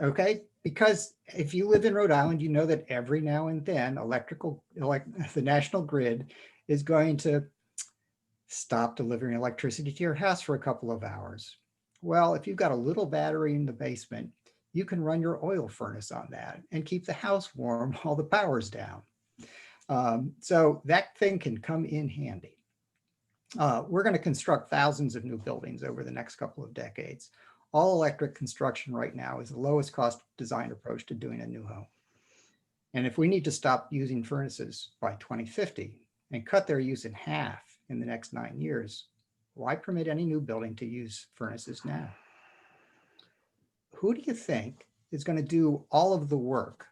okay? Because if you live in Rhode Island, you know that every now and then the national grid is going to stop delivering electricity to your house for a couple of hours. Well, if you've got a little battery in the basement, you can run your oil furnace on that and keep the house warm while the power's down. So that thing can come in handy. We're going to construct thousands of new buildings over the next couple of decades. All electric construction right now is the lowest cost design approach to doing a new home. And if we need to stop using furnaces by 2050 and cut their use in half in the next 9 years, why permit any new building to use furnaces now? Who do you think is going to do all of the work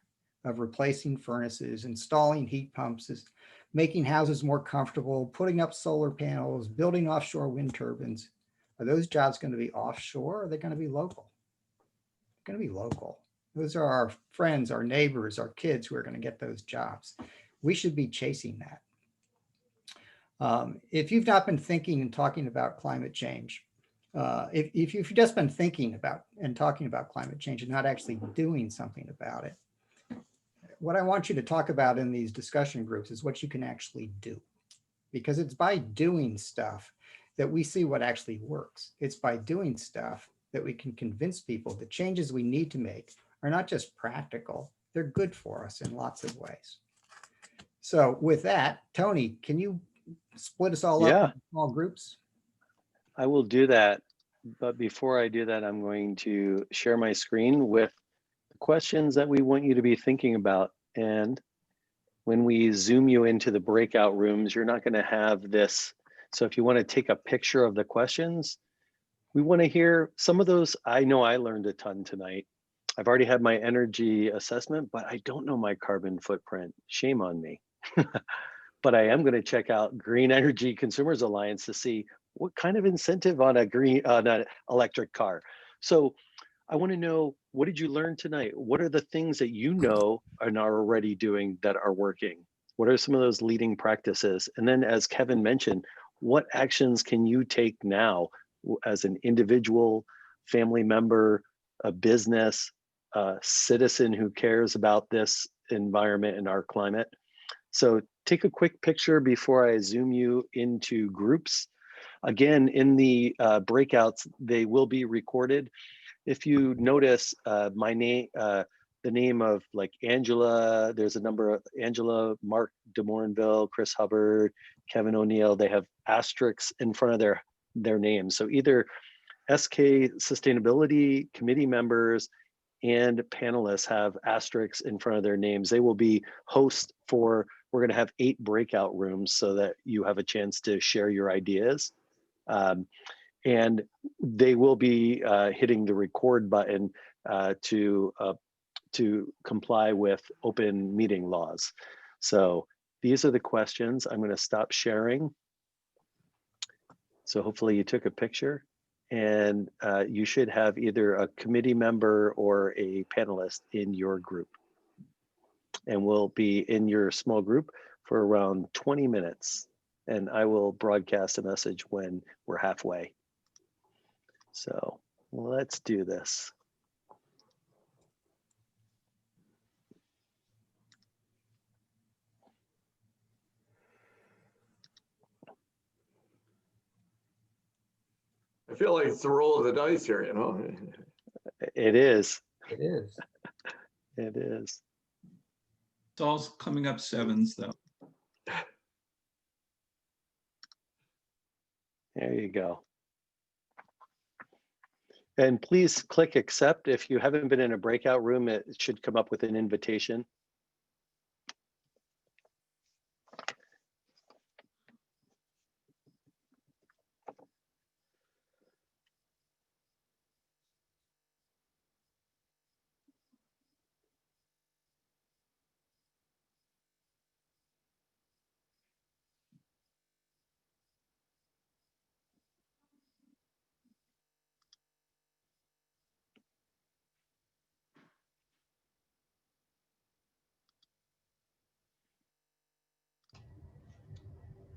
of replacing furnaces, installing heat pumps, making houses more comfortable, putting up solar panels, building offshore wind turbines? Are those jobs going to be offshore or are they going to be local? They're going to be local. Those are our friends, our neighbors, our kids who are going to get those jobs. We should be chasing that. If you've not been thinking and talking about climate change, if you've just been thinking about and talking about climate change and not actually doing something about it, what I want you to talk about in these discussion groups is what you can actually do. Because it's by doing stuff that we see what actually works. It's by doing stuff that we can convince people the changes we need to make are not just practical, they're good for us in lots of ways. So with that, Tony, can you split us all up into small groups? I will do that. But before I do that, I'm going to share my screen with the questions that we want you to be thinking about. And when we zoom you into the breakout rooms, you're not going to have this. So if you want to take a picture of the questions, we want to hear some of those. I know I learned a ton tonight. I've already had my energy assessment, but I don't know my carbon footprint. Shame on me. But I am going to check out Green Energy Consumers Alliance to see what kind of incentive on an electric car. So I want to know, what did you learn tonight? What are the things that you know and are already doing that are working? What are some of those leading practices? And then, as Kevin mentioned, what actions can you take now as an individual, family member, a business, a citizen who cares about this environment and our climate? So take a quick picture before I zoom you into groups. Again, in the breakouts, they will be recorded. If you notice my name, the name of like Angela, there's a number of Angela, Mark DeMorinville, Chris Hubbard, Kevin O'Neill, they have asterisks in front of their names. So either SK Sustainability Committee members and panelists have asterisks in front of their names. They will be hosts for, we're going to have 8 breakout rooms so that you have a chance to share your ideas. And they will be hitting the record button to comply with open meeting laws. So these are the questions. I'm going to stop sharing. So hopefully you took a picture, and you should have either a committee member or a panelist in your group. And we'll be in your small group for around 20 minutes. And I will broadcast a message when we're halfway. So let's do this. I feel like it's the roll of the dice here, you know? It is. It is. It is. It's all coming up 7s though. There you go. And please click accept. If you haven't been in a breakout room, it should come up with an invitation.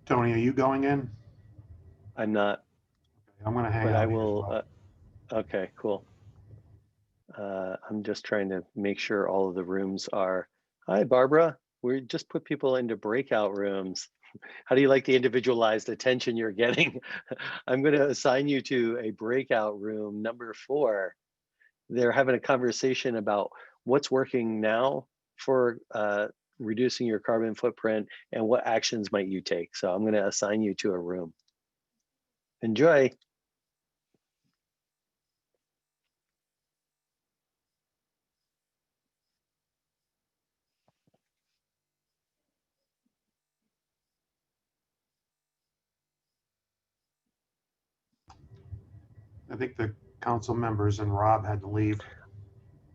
Tony, are you going in? I'm not, I'm going to hang but out I here as will. well. Okay, cool. I'm just trying to make sure all of the rooms are. Hi, Barbara. We just put people into breakout rooms. How do you like the individualized attention you're getting? I'm going to assign you to a breakout room number 4. They're having a conversation about what's working now for reducing your carbon footprint and what actions might you take. So I'm going to assign you to a room. Enjoy. I think the council members and Rob had to leave.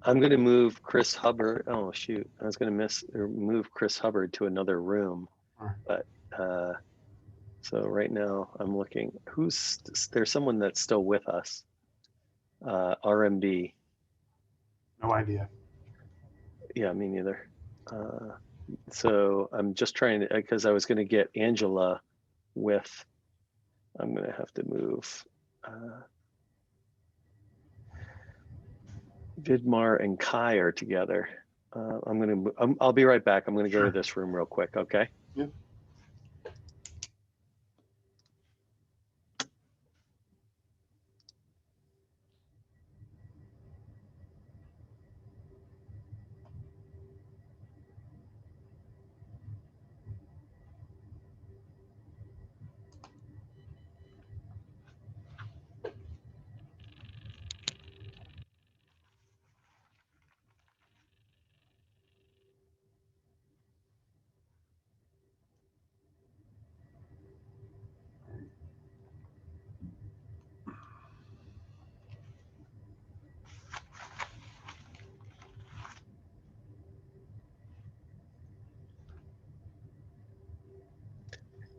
I'm going to move Chris Hubbard. Oh, shoot. I was going to move Chris Hubbard to another room. All But so right now I'm looking, there's someone that's still with us. RMB. No idea. Yeah, me neither. So I'm just trying to, because I was going to get Angela with, I'm going to have to move Vidmar and Kai are together. I'll be right back. I'm going to go to this room real quick. Okay. Yeah.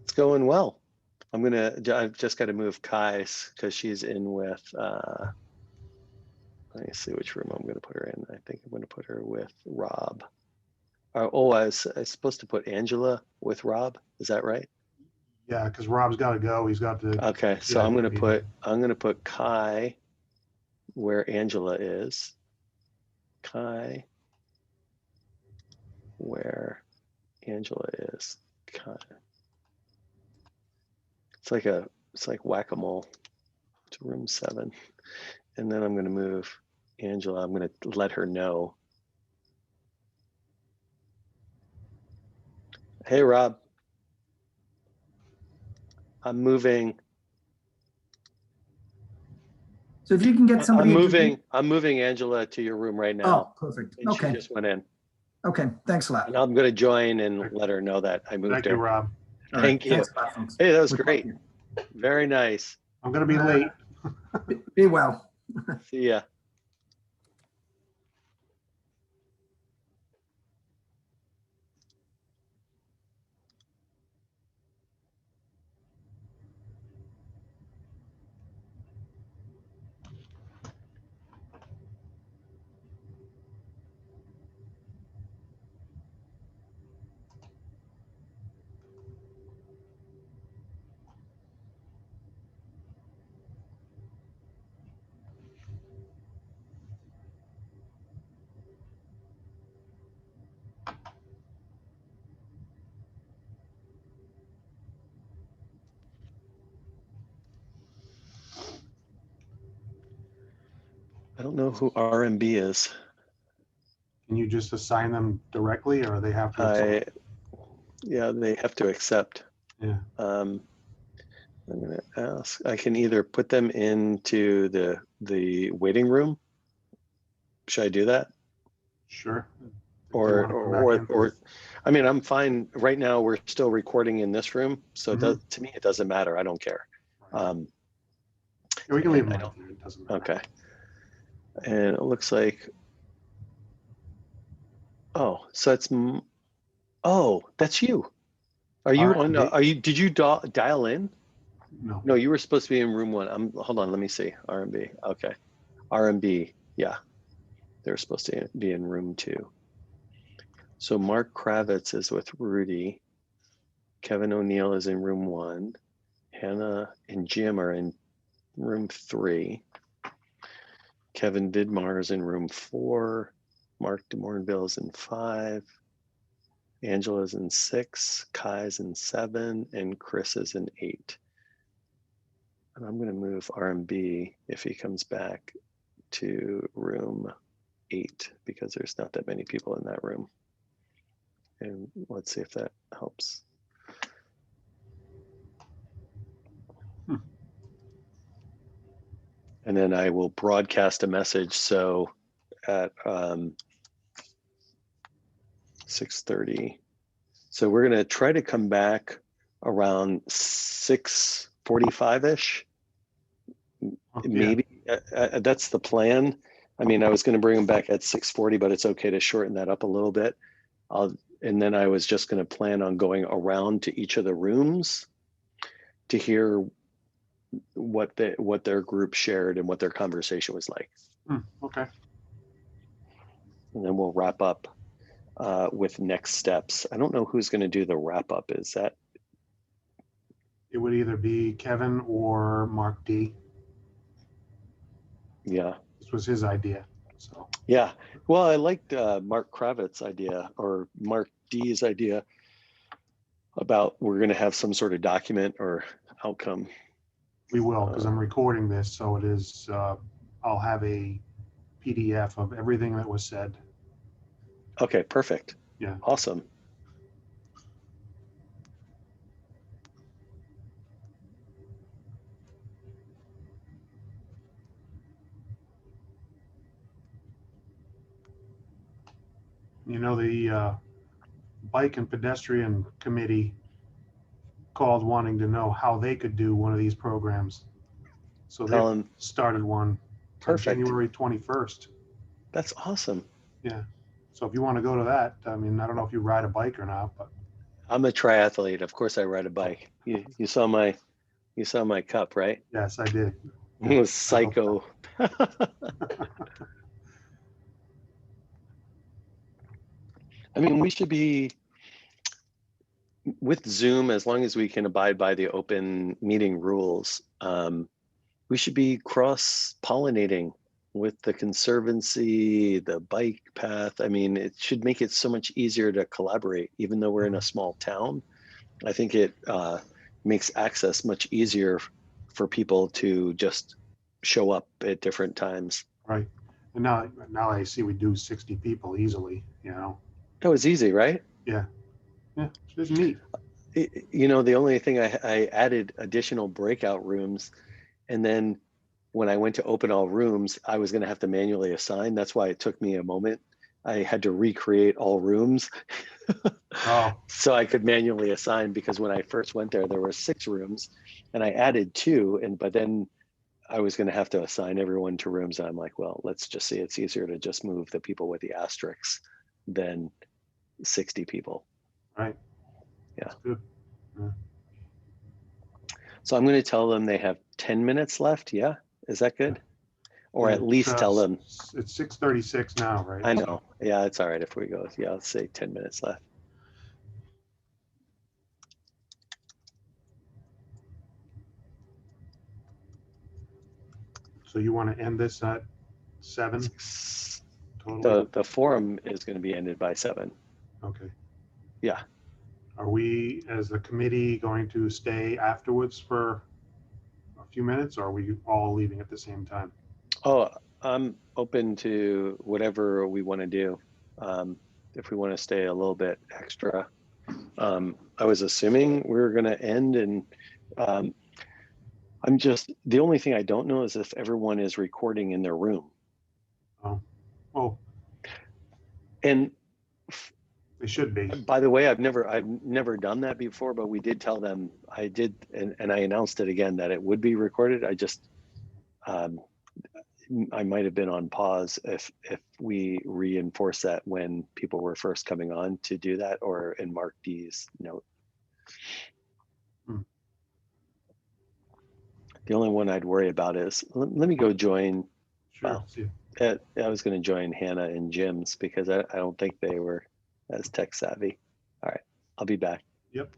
It's going well. I've just got to move Kai's because she's in with, let me see which room I'm going to put her in. I think I'm going to put her with Rob. I was supposed to put Angela with Rob. Is that right? Yeah, because Rob's got to go. He's got to. Okay, so Yeah, I'm meeting. going to put Kai where Angela is. Kai where Angela is. Kai. It's like whack-a-mole to room 7. And then I'm going to move Angela. I'm going to let her know. Hey, Rob. I'm moving. So if you can get somebody. I'm moving Angela to your room right Oh, now. perfect. And she Okay. just went in. Okay. Thanks a lot. And I'm going to join and let her know that I moved Thank you, her. Rob. All right. Thank you. Thanks a lot, folks. Hey, that was We'll great. talk to Very nice. I'm gonna be late. you. Be well. See ya. I don't know who RMB is. Can you just assign them directly or they have to? Yeah, they have to accept. Yeah. I'm going to ask. I can either put them into the waiting room. Should I do that? Sure. Or I mean, I'm fine. Right now, we're still recording in this room, so to me, it doesn't matter. I don't care. Yeah, we can leave them. It doesn't matter. Okay. And it looks like. Oh, so it's. Oh, that's you. Are you on? Did you dial in? No. No, you were supposed to be in room 1. Hold on. Let me see. RMB. Okay. RMB. Yeah. They're supposed to be in room 2. So Mark Kravitz is with Rudy. Kevin O'Neill is in room 1. Hannah and Jim are in room 3. Kevin Vidmar is in room 4. Mark DeMornville is in 5. Angela's in 6. Kai's in 7. And Chris is in 8. And I'm going to move RMB if he comes back to room 8 because there's not that many people in that room. And let's see if that helps. And then I will broadcast a message. So at 6:30. So we're going to try to come back around 6:45-ish. Maybe that's the plan. I mean, I was going to bring them back at 6:40, but it's okay to shorten that up a little bit. And then I was just going to plan on going around to each of the rooms to hear what their group shared and what their conversation was like. Okay. And then we'll wrap up with next steps. I don't know who's going to do the wrap up. Is that? It would either be Kevin or Mark D. Yeah. This was his idea. So. Yeah. Well, I liked Mark Kravitz's idea or Mark D's idea about we're going to have some sort of document or outcome. We will, because I'm recording this, so it is. I'll have a PDF of everything that was said. Okay, perfect. Yeah. Awesome. You know, the Bike and Pedestrian Committee called wanting to know how they could do one of these programs. So they started one on January 21st. That's awesome. Yeah. So if you want to go to that, I mean, I don't know if you ride a bike or not, but I'm a triathlete. Of course I ride a bike. You saw my cup, right? Yes, I did. It was psycho. I mean, we should be with Zoom, as long as we can abide by the open meeting rules, we should be cross-pollinating with the Conservancy, the bike path. I mean, it should make it so much easier to collaborate, even though we're in a small town. I think it makes access much easier for people to just show up at different times. Right. And now I see we do 60 people easily, you know. That was easy, right? Yeah. Yeah, it's neat. You know, the only thing I added additional breakout rooms, and then when I went to open all rooms, I was going to have to manually assign. That's why it took me a moment. I had to recreate all rooms Oh, so I could manually assign, because when I first went there were 6 rooms and I added 2, but then I was going to have to assign everyone to rooms. And I'm like, well, let's just see. It's easier to just move the people with the asterisks than 60 people. right. Yeah. That's good. So I'm going to tell them they have 10 minutes left. Yeah. Is that good? Or at least tell them. It's 6:36 now, right? I know. Yeah, it's all right if we go. Yeah, let's say 10 minutes left. So you want to end this at 7 totally? The forum is going to be ended by 7. Okay. Yeah. Are we, as a committee, going to stay afterwards for a few minutes, or are we all leaving at the same time? Oh, I'm open to whatever we want to do. If we want to stay a little bit extra. I was assuming we were going to end, and the only thing I don't know is if everyone is recording in their room. Oh, And they should be. by the way, I've never done that before, but we did tell them, I did, and I announced it again that it would be recorded. I just, I might have been on pause if we reinforce that when people were first coming on to do that, or in Mark D's note. The only one I'd worry about is, let me go join. Sure. Well, I was going to join Hannah and Jim's because I don't think they were as tech savvy. All right, I'll be back. Yep.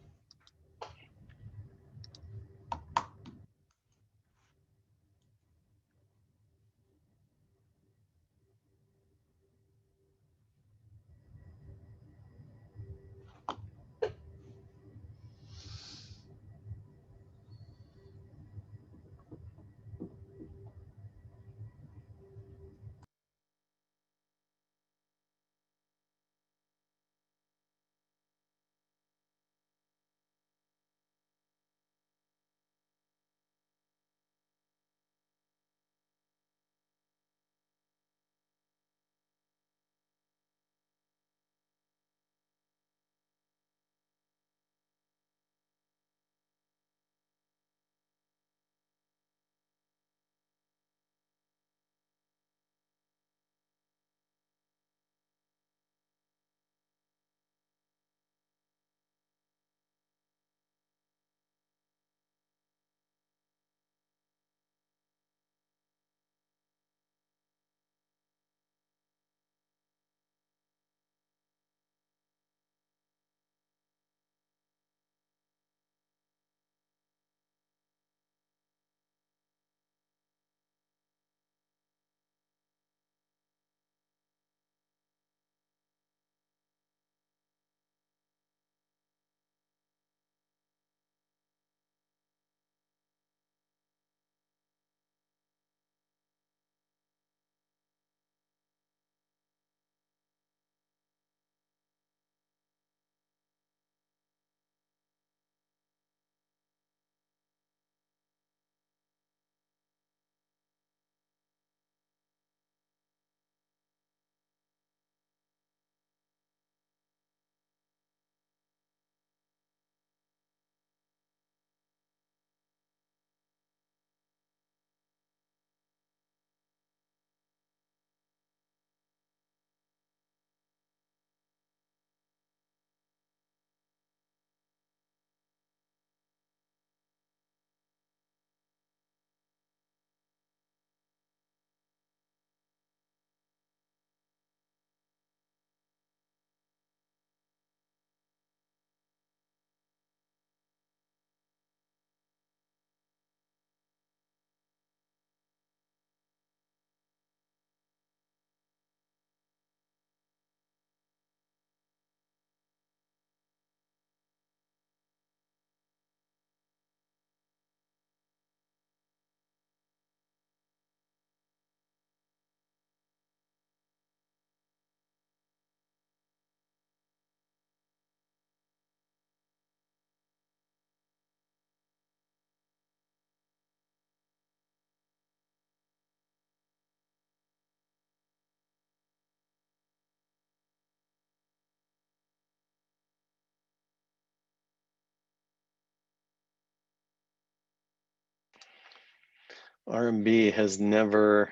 R&B has never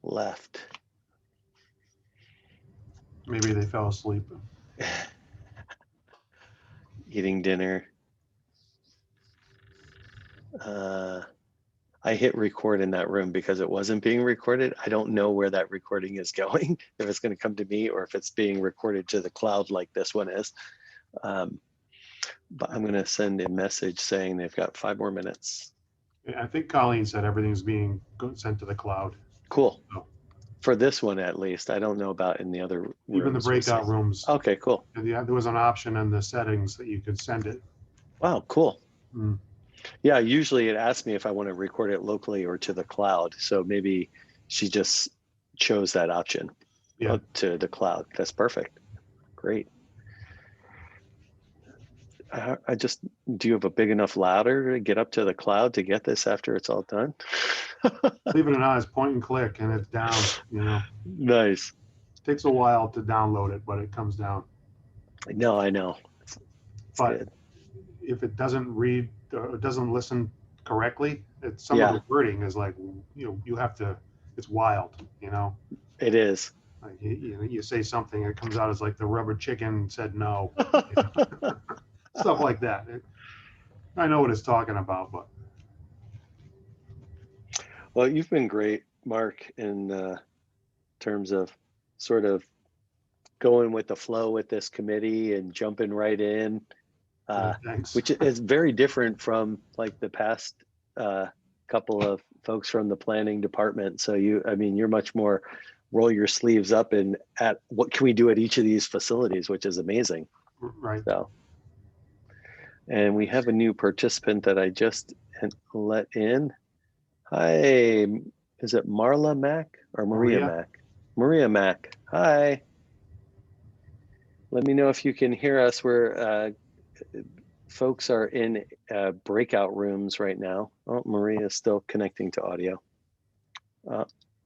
left. Maybe they fell asleep. Eating dinner. I hit record in that room because it wasn't being recorded. I don't know where that recording is going, if it's going to come to me or if it's being recorded to the cloud like this one is. But I'm going to send a message saying they've got 5 more minutes. I think Colleen said everything's being sent to the cloud. Cool. Oh. For this one, at least. I don't know about in the other rooms. Even the breakout rooms. Okay, cool. Yeah, there was an option in the settings that you could send it. Wow, cool. Mm. Yeah, usually it asks me if I want to record it locally or to the cloud. So maybe she just chose that option to the cloud. That's perfect. Great. Do you have a big enough ladder to get up to the cloud to get this after it's all done? Believe it or not, it's point and click and it's down, you know. Nice. It takes a while to download it, but it comes down. No, I know. It's but good. If it doesn't read or it doesn't listen correctly, some of the wording is like, you have to, it's wild, you know. It is. Like you say something, it comes out as like the rubber chicken said no. Stuff like that. I know what it's talking about, but. Well, you've been great, Mark, in terms of sort of going with the flow with this committee and jumping right in, which is very different from like the past couple of folks from the planning department. So you're much more roll your sleeves up and at what can we do at each of these facilities, which is amazing. Right. So, and we have a new participant that I just let in. Hi, is it Marla Mack or Maria Mack? Maria Mack. Hi. Let me know if you can hear us. We're folks are in breakout rooms right now. Oh, Maria is still connecting to audio.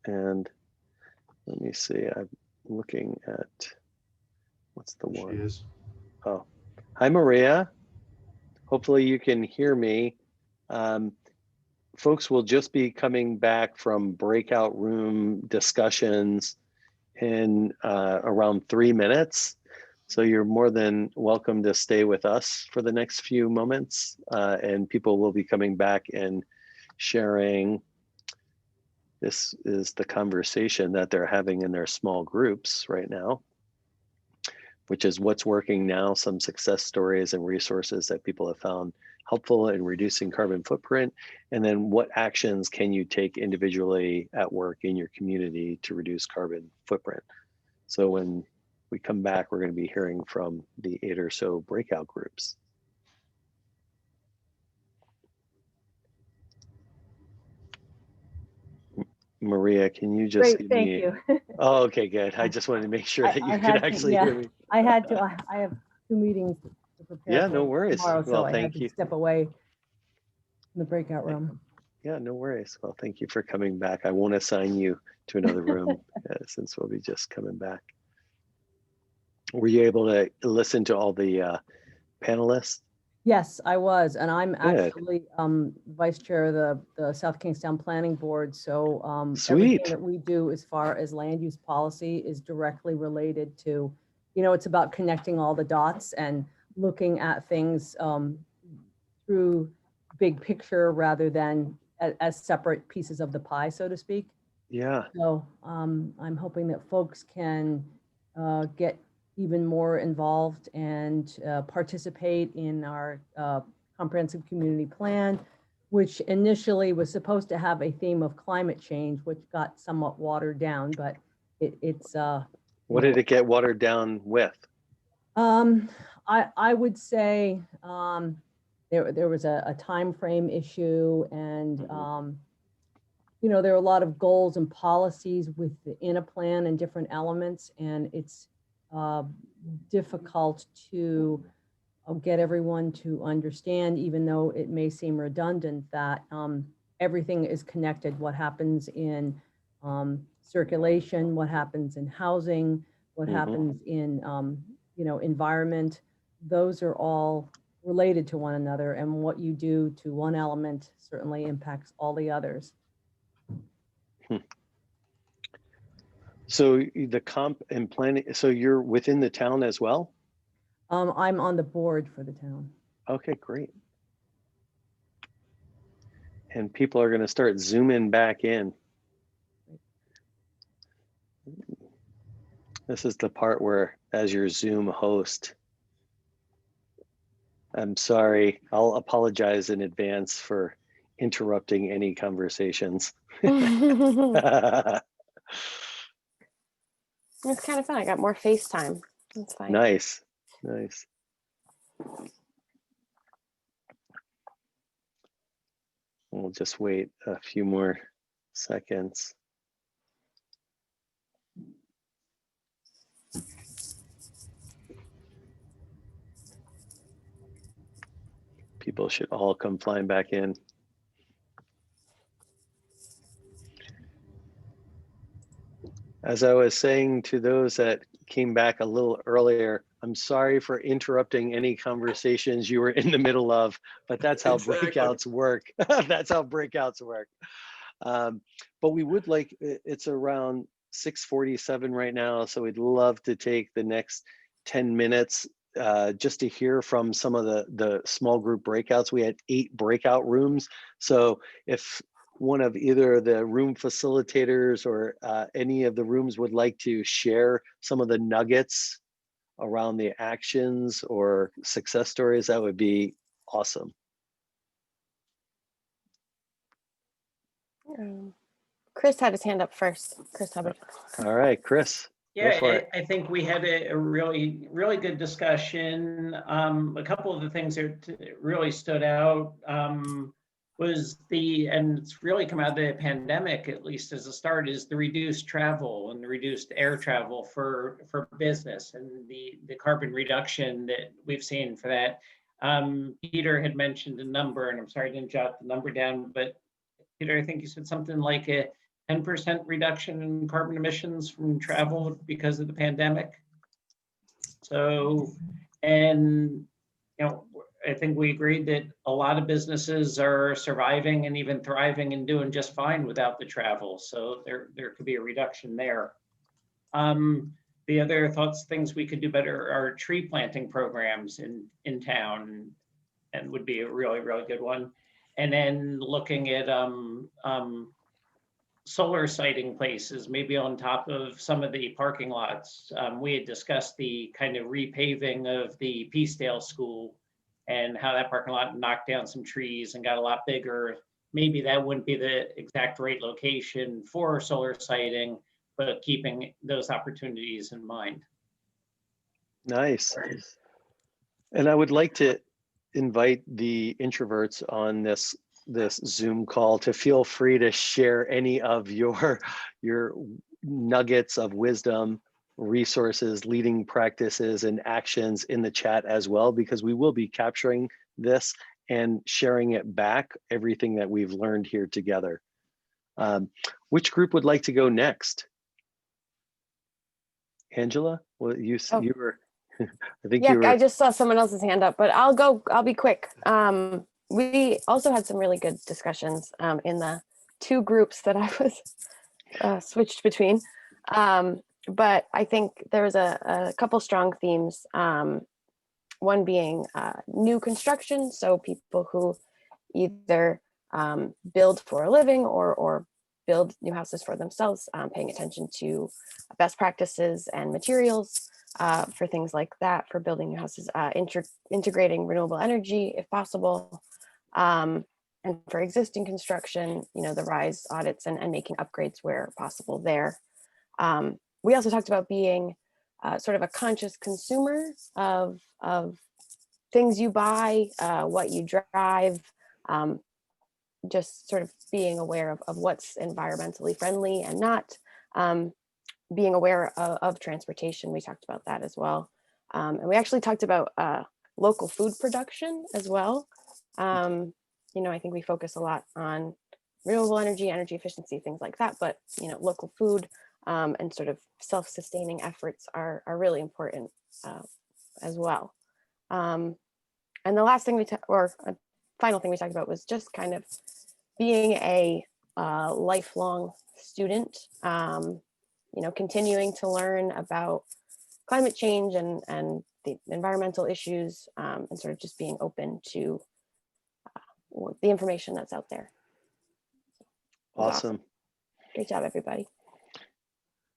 And let me see. I'm looking at what's the one? She is. Oh, hi Maria. Hopefully you can hear me. Folks will just be coming back from breakout room discussions in around 3 minutes. So you're more than welcome to stay with us for the next few moments. And people will be coming back and sharing. This is the conversation that they're having in their small groups right now, which is what's working now, some success stories and resources that people have found helpful in reducing carbon footprint, and then what actions can you take individually at work in your community to reduce carbon footprint. So when we come back, we're going to be hearing from the 8 or so breakout groups. Maria, can you just Great, thank you. Oh, okay, good. I just wanted to make sure that you could actually hear me. I had to. I have 2 meetings to prepare. Yeah, no worries. Tomorrow, so Well, I had to step away in the breakout room. Yeah, no worries. Well, thank you for coming back. I won't assign you to another room since we'll be just coming back. Were you able to listen to all the panelists? Yes, I was, and I'm Good. actually vice chair of the South Kingstown Planning Board. So Sweet. everything that we do as far as land use policy is directly related to, it's about connecting all the dots and looking at things through big picture rather than as separate pieces of the pie, so to speak. Yeah. So I'm hoping that folks can get even more involved and participate in our comprehensive community plan, which initially was supposed to have a theme of climate change, which got somewhat watered down, but it's. What did it get watered down with? I would say there was a time frame issue, and there are a lot of goals and policies within a plan and different elements, and it's difficult to get everyone to understand, even though it may seem redundant, that everything is connected. What happens in circulation, what happens in housing, what happens in environment, those are all related to one another, and what you do to one element certainly impacts all the others. So the comp and planning, so you're within the town as well? I'm on the board for the town. Okay, great. And people are going to start zooming back in. This is the part where, as your Zoom host, I'm sorry, I'll apologize in advance for interrupting any conversations. It's kind of fun. I got more FaceTime. That's fine. Nice, nice. We'll just wait a few more seconds. People should all come flying back in. As I was saying to those that came back a little earlier, I'm sorry for interrupting any conversations you were in the middle of, but that's how Exactly. breakouts work. That's how breakouts work. But we would like, it's around 6:47 right now, so we'd love to take the next 10 minutes just to hear from some of the small group breakouts. We had 8 breakout rooms. So if one of either the room facilitators or any of the rooms would like to share some of the nuggets around the actions or success stories, that would be awesome. Chris had his hand up first. Chris Hubbard. All right, Chris. Yeah, for it. I think we had a really, really good discussion. A couple of the things that really stood out was and it's really come out of the pandemic, at least as a start, is the reduced travel and the reduced air travel for business and the carbon reduction that we've seen for that. Peter had mentioned a number, and I'm sorry I didn't jot the number down, but Peter, I think you said something like a 10% reduction in carbon emissions from travel because of the pandemic. So, and I think we agreed that a lot of businesses are surviving and even thriving and doing just fine without the travel. So there could be a reduction there. The other things we could do better are tree planting programs in town, and would be a really, really good one. And then looking at solar siting places, maybe on top of some of the parking lots. We had discussed the kind of repaving of the Peacedale School and how that parking lot knocked down some trees and got a lot bigger. Maybe that wouldn't be the exact right location for solar siting, but keeping those opportunities in mind. Nice. And I would like to invite the introverts on this Zoom call to feel free to share any of your nuggets of wisdom, resources, leading practices, and actions in the chat as well, because we will be capturing this and sharing it back, everything that we've learned here together. Which group would like to go next? Angela? Well, you were, I think you were. I just saw someone else's hand up, but I'll be quick. We also had some really good discussions in the 2 groups that I was switched between. But I think there was a couple strong themes. One being new construction, so people who either build for a living or build new houses for themselves, paying attention to best practices and materials for things like that, for building new houses, integrating renewable energy if possible. And for existing construction, the RISE audits and making upgrades where possible there. We also talked about being sort of a conscious consumer of things you buy, what you drive, just sort of being aware of what's environmentally friendly and not, being aware of transportation. We talked about that as well. And we actually talked about local food production as well. I think we focus a lot on renewable energy, energy efficiency, things like that, but local food and sort of self-sustaining efforts are really important as well. And the last thing final thing we talked about was just kind of being a lifelong student, continuing to learn about climate change and the environmental issues, and sort of just being open to the information that's out there. Awesome. Great job, everybody.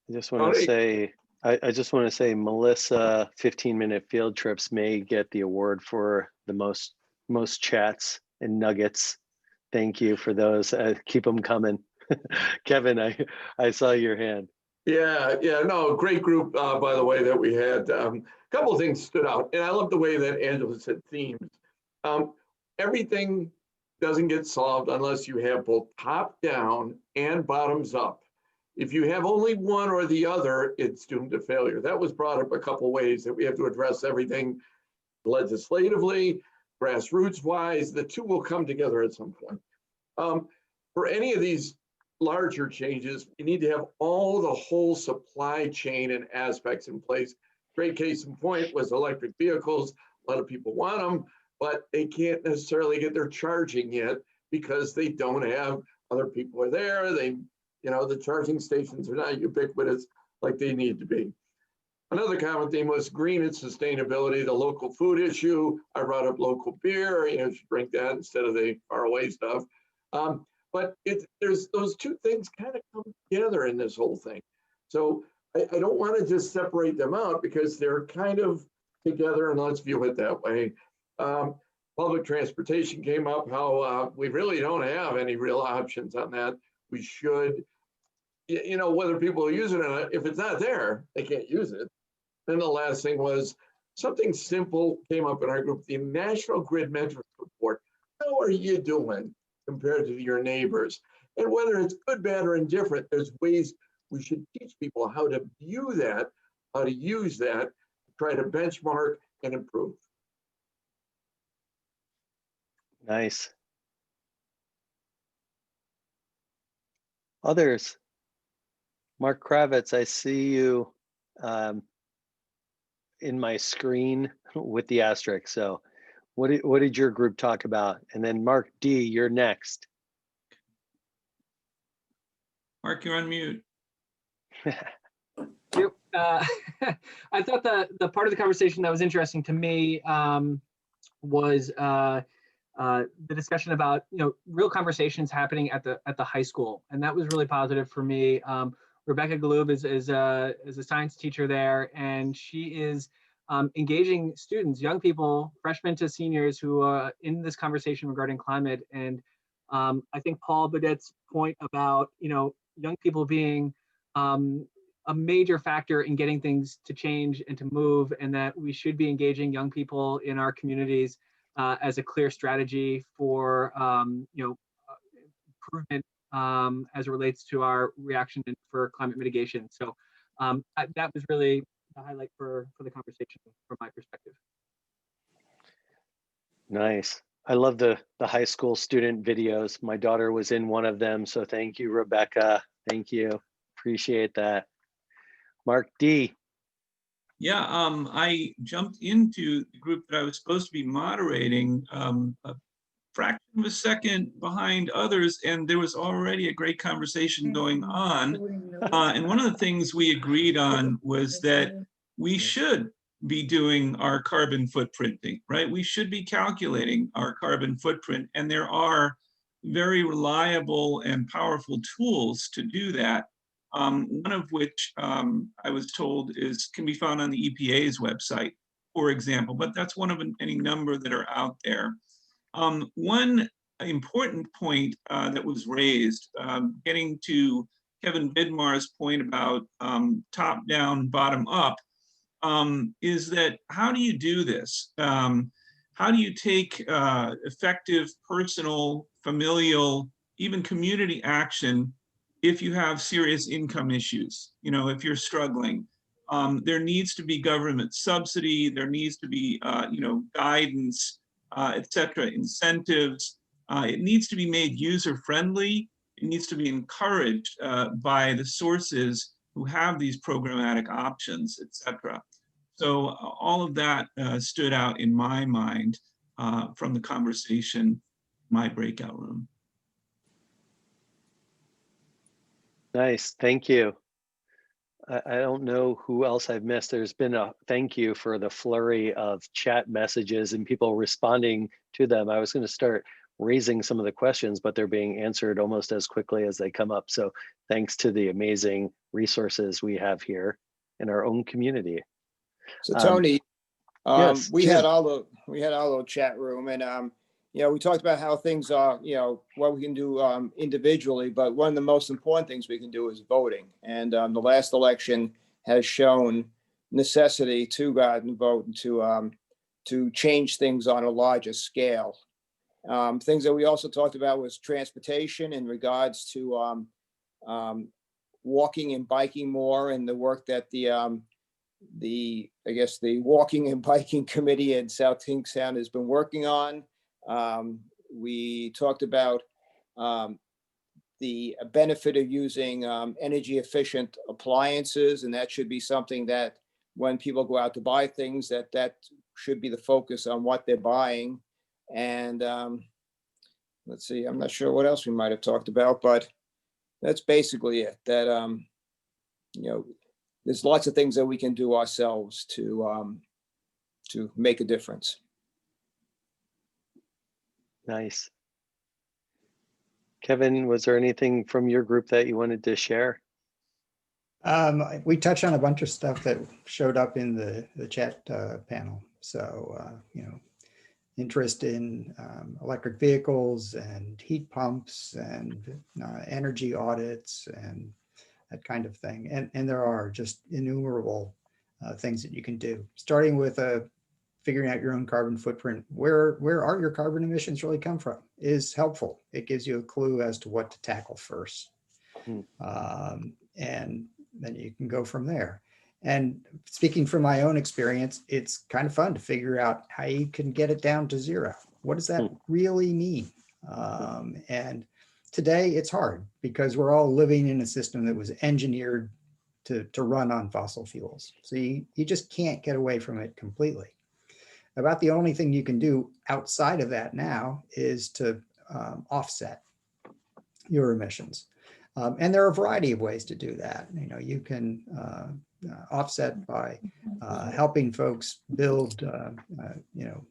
I just want to say, I just want to say, Melissa, 15-minute field trips may get the award for the most chats and nuggets. Thank you for those. Keep them coming. Kevin, I saw your hand. Yeah, no, great group, by the way, that we had. A couple of things stood out, and I love the way that Angela said themes. Everything doesn't get solved unless you have both top down and bottoms up. If you have only one or the other, it's doomed to failure. That was brought up a couple ways, that we have to address everything legislatively, grassroots wise. The two will come together at some point. For any of these larger changes, you need to have all the whole supply chain and aspects in place. Great case in point was electric vehicles. A lot of people want them, but they can't necessarily get their charging yet because they don't have other people are there. The charging stations are not ubiquitous like they need to be. Another common theme was green and sustainability, the local food issue. I brought up local beer, you should drink that instead of the faraway stuff. But there's those two things kind of come together in this whole thing. So I don't want to just separate them out because they're kind of together, and let's view it that way. Public transportation came up, how we really don't have any real options on that. We should, whether people use it or not, if it's not there, they can't use it. Then the last thing was something simple came up in our group, the National Grid Metrics Report. How are you doing compared to your neighbors? And whether it's good, bad, or indifferent, there's ways we should teach people how to view that, how to use that, try to benchmark and improve. Nice. Others. Mark Kravitz, I see you in my screen with the asterisk. So what did your group talk about? And then Mark D, you're next. Mark, you're on mute. Yep. I thought the part of the conversation that was interesting to me was the discussion about real conversations happening at the high school, and that was really positive for me. Rebecca Galoob is a science teacher there, and she is engaging students, young people, freshmen to seniors, who are in this conversation regarding climate. And I think Paul Baudet's point about young people being a major factor in getting things to change and to move, and that we should be engaging young people in our communities as a clear strategy for improvement as it relates to our reaction for climate mitigation. So that was really the highlight for the conversation from my perspective. Nice. I love the high school student videos. My daughter was in one of them. So thank you, Rebecca. Thank you. Appreciate that. Mark D. Yeah, I jumped into the group that I was supposed to be moderating a fraction of a second behind others, and there was already a great conversation going on. And one of the things we agreed on was that we should be doing our carbon footprinting, right? We should be calculating our carbon footprint, and there are very reliable and powerful tools to do that. One of which I was told can be found on the EPA's website, for example, but that's one of any number that are out there. One important point that was raised, getting to Kevin Bidmar's point about top down, bottom up, is that how do you do this? How do you take effective personal, familial, even community action if you have serious income issues? If you're struggling, there needs to be government subsidy, there needs to be guidance, etc., incentives. It needs to be made user-friendly. It needs to be encouraged by the sources who have these programmatic options, etc. So all of that stood out in my mind. from the conversation, my breakout room. Nice, thank you. I don't know who else I've missed. There's been a thank you for the flurry of chat messages and people responding to them. I was going to start raising some of the questions, but they're being answered almost as quickly as they come up. So thanks to the amazing resources we have here in our own community. So Tony, yes, we Jim. had our little chat room, and you know, we talked about how things are, you know, what we can do individually, but one of the most important things we can do is voting. And the last election has shown necessity to go out and vote and to change things on a larger scale. Things that we also talked about was transportation in regards to walking and biking more, and the work that I guess the walking and biking committee in South Kingstown has been working on. We talked about the benefit of using energy efficient appliances, and that should be something that when people go out to buy things, that should be the focus on what they're buying. And let's see, I'm not sure what else we might have talked about, but that's basically it. That you know, there's lots of things that we can do ourselves to make a difference. Nice. Kevin, was there anything from your group that you wanted to share? We touched on a bunch of stuff that showed up in the chat panel. So, you know, interest in electric vehicles and heat pumps and energy audits and that kind of thing. And there are just innumerable things that you can do, starting with figuring out your own carbon footprint. Where are your carbon emissions really come from is helpful. It gives you a clue as to what to tackle first. And then you can go from there. And speaking from my own experience, it's kind of fun to figure out how you can get it down to zero. What does that really mean? And today it's hard because we're all living in a system that was engineered to run on fossil fuels. So you just can't get away from it completely. About the only thing you can do outside of that now is to offset your emissions. And there are a variety of ways to do that. You know, you can offset by helping folks build, you know,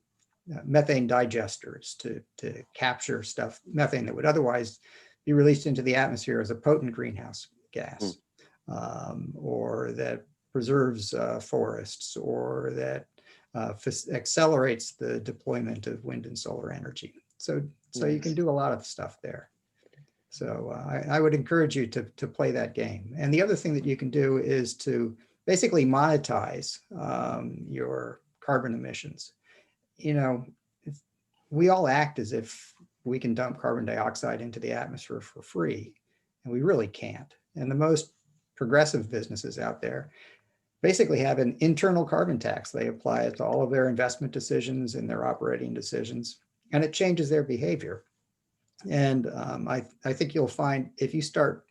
methane digesters to capture methane that would otherwise be released into the atmosphere as a potent greenhouse gas, or that preserves forests, or that accelerates the deployment of wind and solar energy. So you can do a lot of stuff there. So I would encourage you to play that game. And the other thing that you can do is to basically monetize your carbon emissions. You know, we all act as if we can dump carbon dioxide into the atmosphere for free, and we really can't. And the most progressive businesses out there basically have an internal carbon tax. They apply it to all of their investment decisions and their operating decisions, and it changes their behavior. And I think you'll find if you start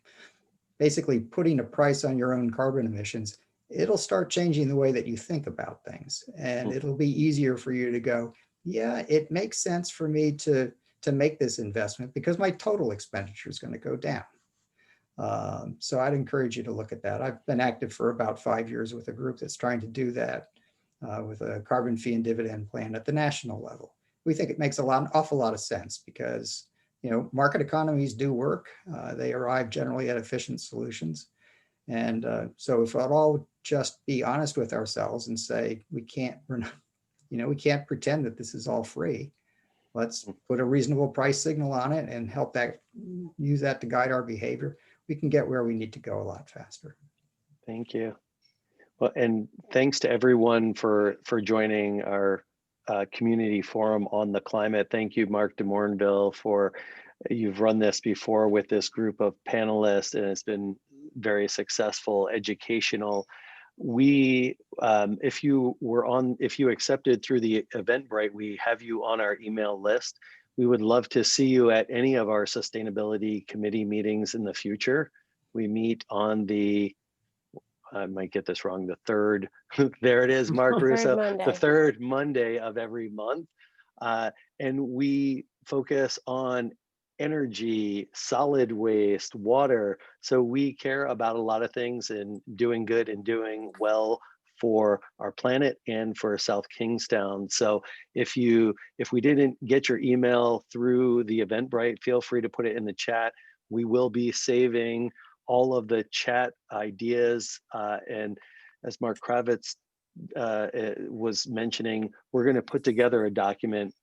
basically putting a price on your own carbon emissions, it'll start changing the way that you think about things. And it'll be easier for you to go, yeah, it makes sense for me to make this investment because my total expenditure is going to go down. So I'd encourage you to look at that. I've been active for about 5 years with a group that's trying to do that with a carbon fee and dividend plan at the national level. We think it makes an awful lot of sense because, you know, market economies do work. They arrive generally at efficient solutions. And so if we'll all just be honest with ourselves and say, we can't pretend that this is all free. Let's put a reasonable price signal on it and use that to guide our behavior. We can get where we need to go a lot faster. Thank you. Well, and thanks to everyone for joining our community forum on the climate. Thank you, Mark de Morinville, you've run this before with this group of panelists, and it's been very successful, educational. If you accepted through the Eventbrite, we have you on our email list. We would love to see you at any of our sustainability committee meetings in the future. We meet on I might get this wrong, the third, there it is, Mark Russo, the third Monday of every month. And we focus on energy, solid waste, water. So we care about a lot of things and doing good and doing well for our planet and for South Kingstown. So if we didn't get your email through the Eventbrite, feel free to put it in the chat. We will be saving all of the chat ideas, and as Mark Kravitz was mentioning, we're going to put together a document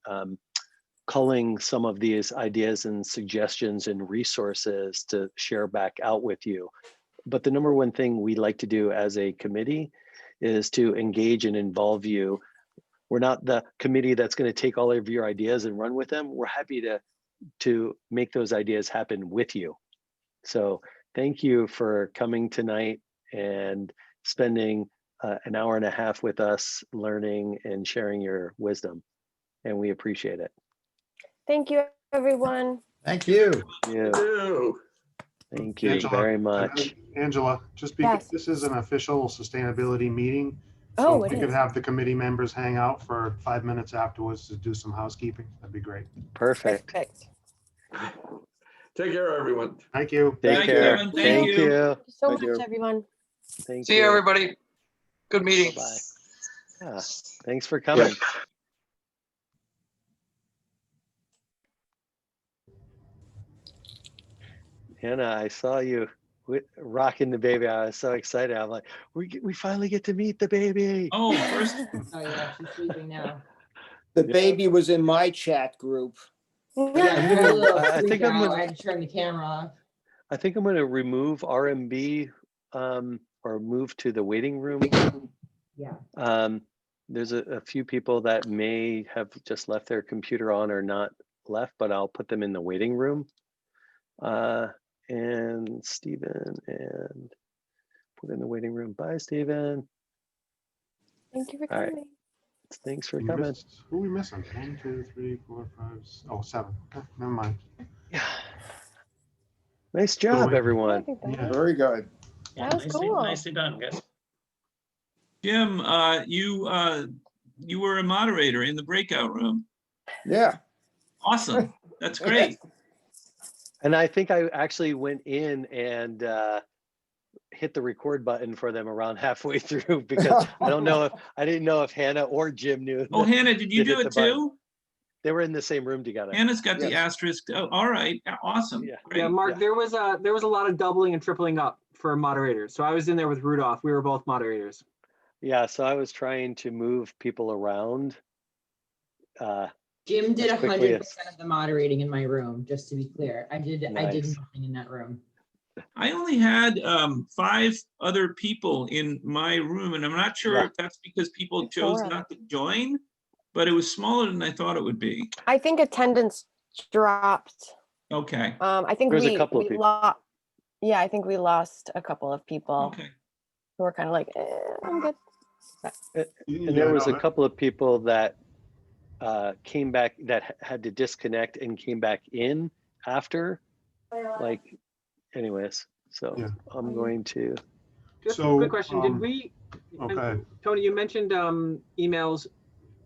culling some of these ideas and suggestions and resources to share back out with you. But the number one thing we like to do as a committee is to engage and involve you. We're not the committee that's going to take all of your ideas and run with them. We're happy to make those ideas happen with you. So thank you for coming tonight and spending an hour and a half with us, learning and sharing your wisdom. And we appreciate it. Thank you, everyone. Thank you. Thank you Angela, very much. Angela, just because Yes. this is an official sustainability meeting, Oh, so if it we could is. have the committee members hang out for 5 minutes afterwards to do some housekeeping, that'd be great. Perfect. Perfect. Take care, everyone. Thank you. Take Thank you, care. Kevin. Thank you. Thank you so Thank much, you. everyone. Thank See you, everybody. Good meeting. Bye-bye. Yeah, thanks for coming. Hannah, I saw you rocking the baby. I was so excited. I'm like, we finally get to meet the baby. Oh, first, Oh, yeah, she's sleeping now. The Yeah. baby was in my chat group. Yeah, I'm you're a gonna- little I think freaked I'm out. gonna- I had to turn the camera off. I think I'm going to remove RMB or move to the waiting room. Yeah. There's a few people that may have just left their computer on or not left, but I'll put them in the waiting room. And Stephen and put in the waiting room. Bye, Stephen. Thank you for All right. coming. Thanks for We coming. missed- Who are we missing? 1, 2, 3, 4, 5, 7. Okay, never mind. Yeah. Nice job, wait. everyone. I think that Yeah. was- Very good. Yeah, That was nicely, cool. nicely done, guys. Jim, you were a moderator in the breakout room. Yeah. Awesome. That's great. And I think I actually went in and hit the record button for them around halfway through because I didn't know if Hannah or Jim knew. Oh, Hannah, did you to hit do the it button. too? They were in the same room together. Hannah's got the Yes. asterisk. Oh, all right. Awesome. Yeah. Great. Yeah, Mark, Yeah. there was a lot of doubling and tripling up for moderators. So I was in there with Rudolph. We were both moderators. Yeah, so I was trying to move people around. Jim did As quickly 100% of the moderating in my room, just to be clear. I did Nice. nothing in that room. I only had 5 other people in my room, and I'm not sure Yeah. if that's because people Like chose 4 not to join, but it was smaller than I thought it would be. I think attendance dropped. Okay. I think There's a we couple of people. lost. Yeah, I think we lost a couple of people Okay. who were kind of like, I'm good. And there was a couple of people that came back that had to disconnect and came back in after. Like, anyways, so Yeah. I'm going to. Just So, a quick question. Did we, Okay. Tony, you mentioned emails.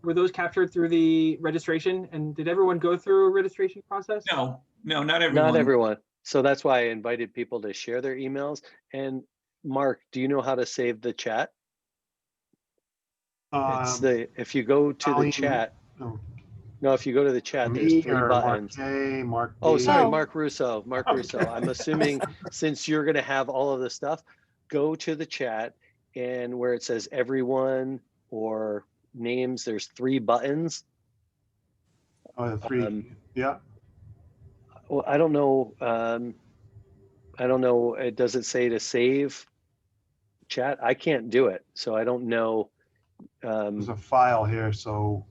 Were those captured through the registration? And did everyone go through a registration process? No, not everyone. Not everyone. So that's why I invited people to share their emails. And Mark, do you know how to save the chat? It's if you go to the Colleen- chat. oh. No, if you go to the chat, there's Me 3 or buttons. Mark A, Mark Oh, D? sorry, Oh. Mark Russo. Mark Russo. I'm assuming since you're going to have all of the stuff, go to the chat and where it says everyone or names, there's 3 buttons. Oh, the 3. Yeah. Well, I don't know. I don't know. Does it say to save chat? I can't do it, so I don't know. There's a file here, so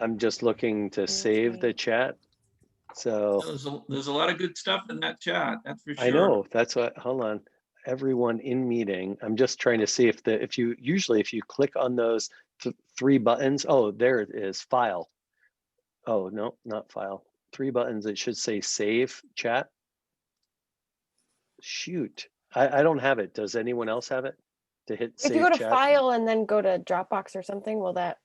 I'm just looking to save the chat. So There's a lot of good stuff in that chat. That's for sure. I know. That's what. Hold on. Everyone in meeting. I'm just trying to see if you click on those 3 buttons. Oh, there it is. File. Oh no, not file. 3 buttons. It should say save chat. Shoot, I don't have it. Does anyone else have it? To hit If save you go to chat? file and then go to Dropbox or something, will that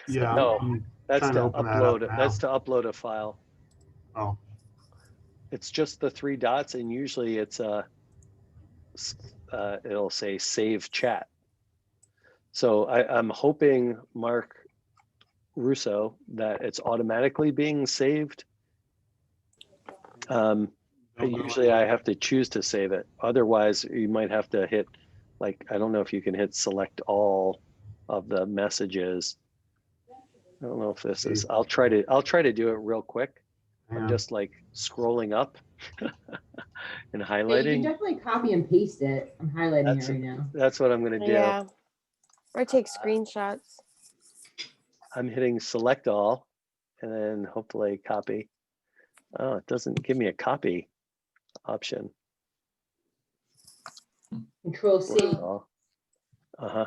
Yeah. No, I'm that's trying to open that up upload. now. That's to upload a file. Oh, It's just the three dots, and usually it's it'll say save chat. So I'm hoping, Mark Russo, that it's automatically being saved. Usually I have to choose to save it. Otherwise, you might have to hit, like, I don't know if you can hit select all of the messages. I don't know if this is, I'll try to do it real quick. I'm just like scrolling up and Yeah, you can highlighting. definitely copy and paste it. I'm highlighting it right now. That's what I'm gonna do. Yeah. Or take screenshots. I'm hitting select all and then hopefully copy. Oh, it doesn't give me a copy option. Control C. Uh-huh.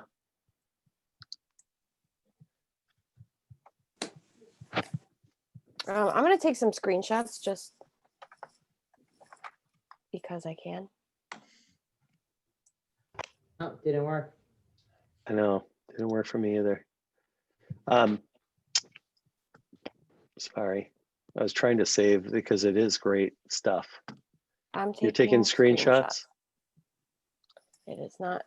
I'm going to take some screenshots just because I can. Oh, didn't work. I know, didn't work for me either. Sorry, I was trying to save because it is great stuff. You're taking screenshots? It is not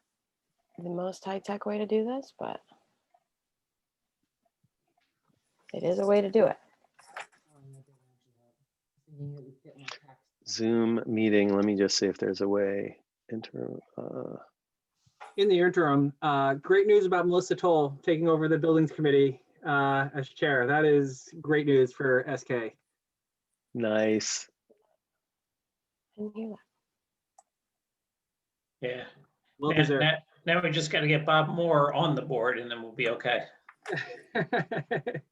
the most high-tech way to do this, but it is a way to do it. Zoom meeting, let me just see if there's a way. In the interim, great news about Melissa Toll taking over the buildings committee as chair. That is great news for SK. Nice. Didn't hear that. Yeah. Well Now, deserved. now we just got to get Bob Moore on the board and then we'll be okay. But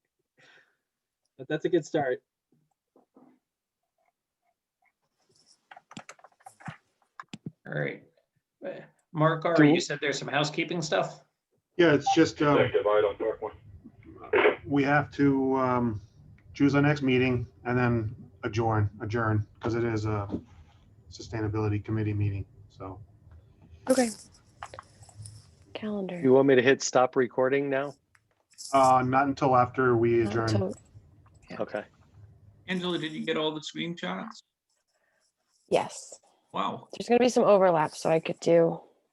that's a good start. All right. Mark, Ari, you said there's some housekeeping stuff? yeah, it's just, we have to choose our next meeting and then adjourn, because it is a sustainability committee meeting, so. Okay. Calendar. You want me to hit stop recording now? Not until after we Not adjourn. until- Okay. Angela, did you get all the screenshots? Yes. Wow. There's going to be some overlap, so I could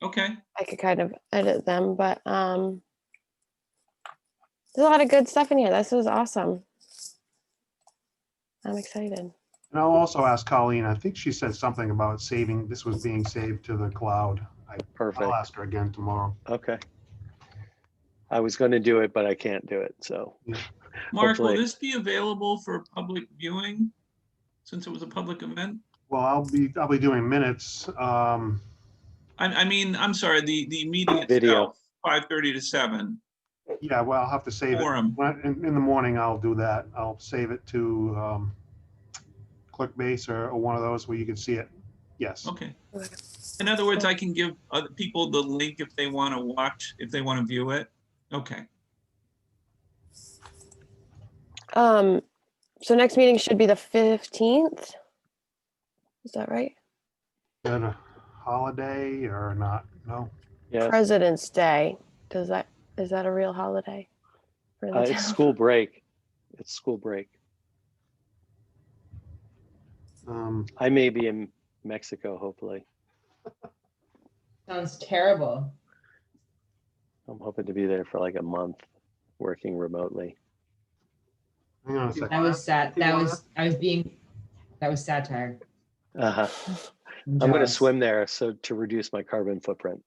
Okay. kind of edit them, but there's a lot of good stuff in here. This was awesome. I'm excited. And I'll also ask Colleen, I think she said something about saving, this was being saved to the cloud. Perfect. I'll ask her again tomorrow. Okay. I was going to do it, but I can't do it. So, Mark, will hopefully. this be available for public viewing since it was a public event? Well, I'll be doing minutes. I mean, I'm sorry, the meeting Video. itself, 5:30 to 7. Yeah, well, I'll have to save Forum. it. In the morning, I'll do that. I'll save it to ClickBase or one of those where you can see it. Yes. Okay. In other words, I can give other people the link if they want to watch, if they want to view it. Okay. So next meeting should be the 15th. Is that right? Is that a holiday or not? No. Yeah. President's Day. Is that a real holiday? For the It's town? school break. It's school break. I may be in Mexico, hopefully. Sounds terrible. I'm hoping to be there for like a month working remotely. Hang on a second. That was sad. That was satire. Uh-huh. I'm going to swim there so to reduce my carbon footprint.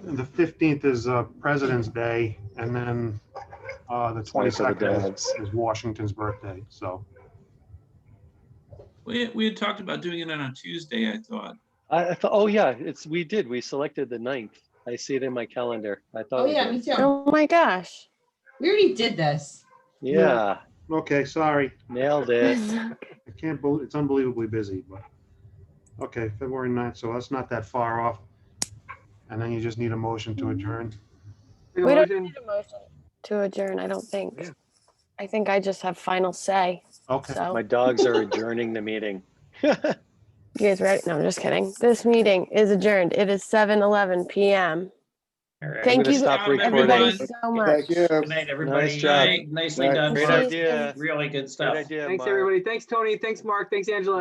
The 15th is President's Day, and then the Sorry for the 22nd dogs. is Washington's birthday. So We had talked about doing it on a Tuesday, I thought. I thought, oh yeah, we selected the 9th. I see it in my calendar. I thought. Oh we yeah, did. me too. Oh my gosh. We already did this. Yeah, okay, sorry. nailed it. I can't believe it's unbelievably busy, but okay, February 9th. So that's not that far off. And then you just need a motion to adjourn. We don't need a motion to adjourn, I don't think. Yeah. I think I just have final say. Okay. So My dogs are adjourning the meeting. You guys ready? No, I'm just kidding. This meeting is adjourned. It is 7:11 p.m. All right. Thank gonna you, stop everybody, recording. so much. Thank you. Good night, everybody. Nice job. Nicely done, Great Mark. idea. Really good Great stuff. idea, Thanks, Mark. everybody. Thanks, Tony. Thanks, Mark. Thanks, Angela.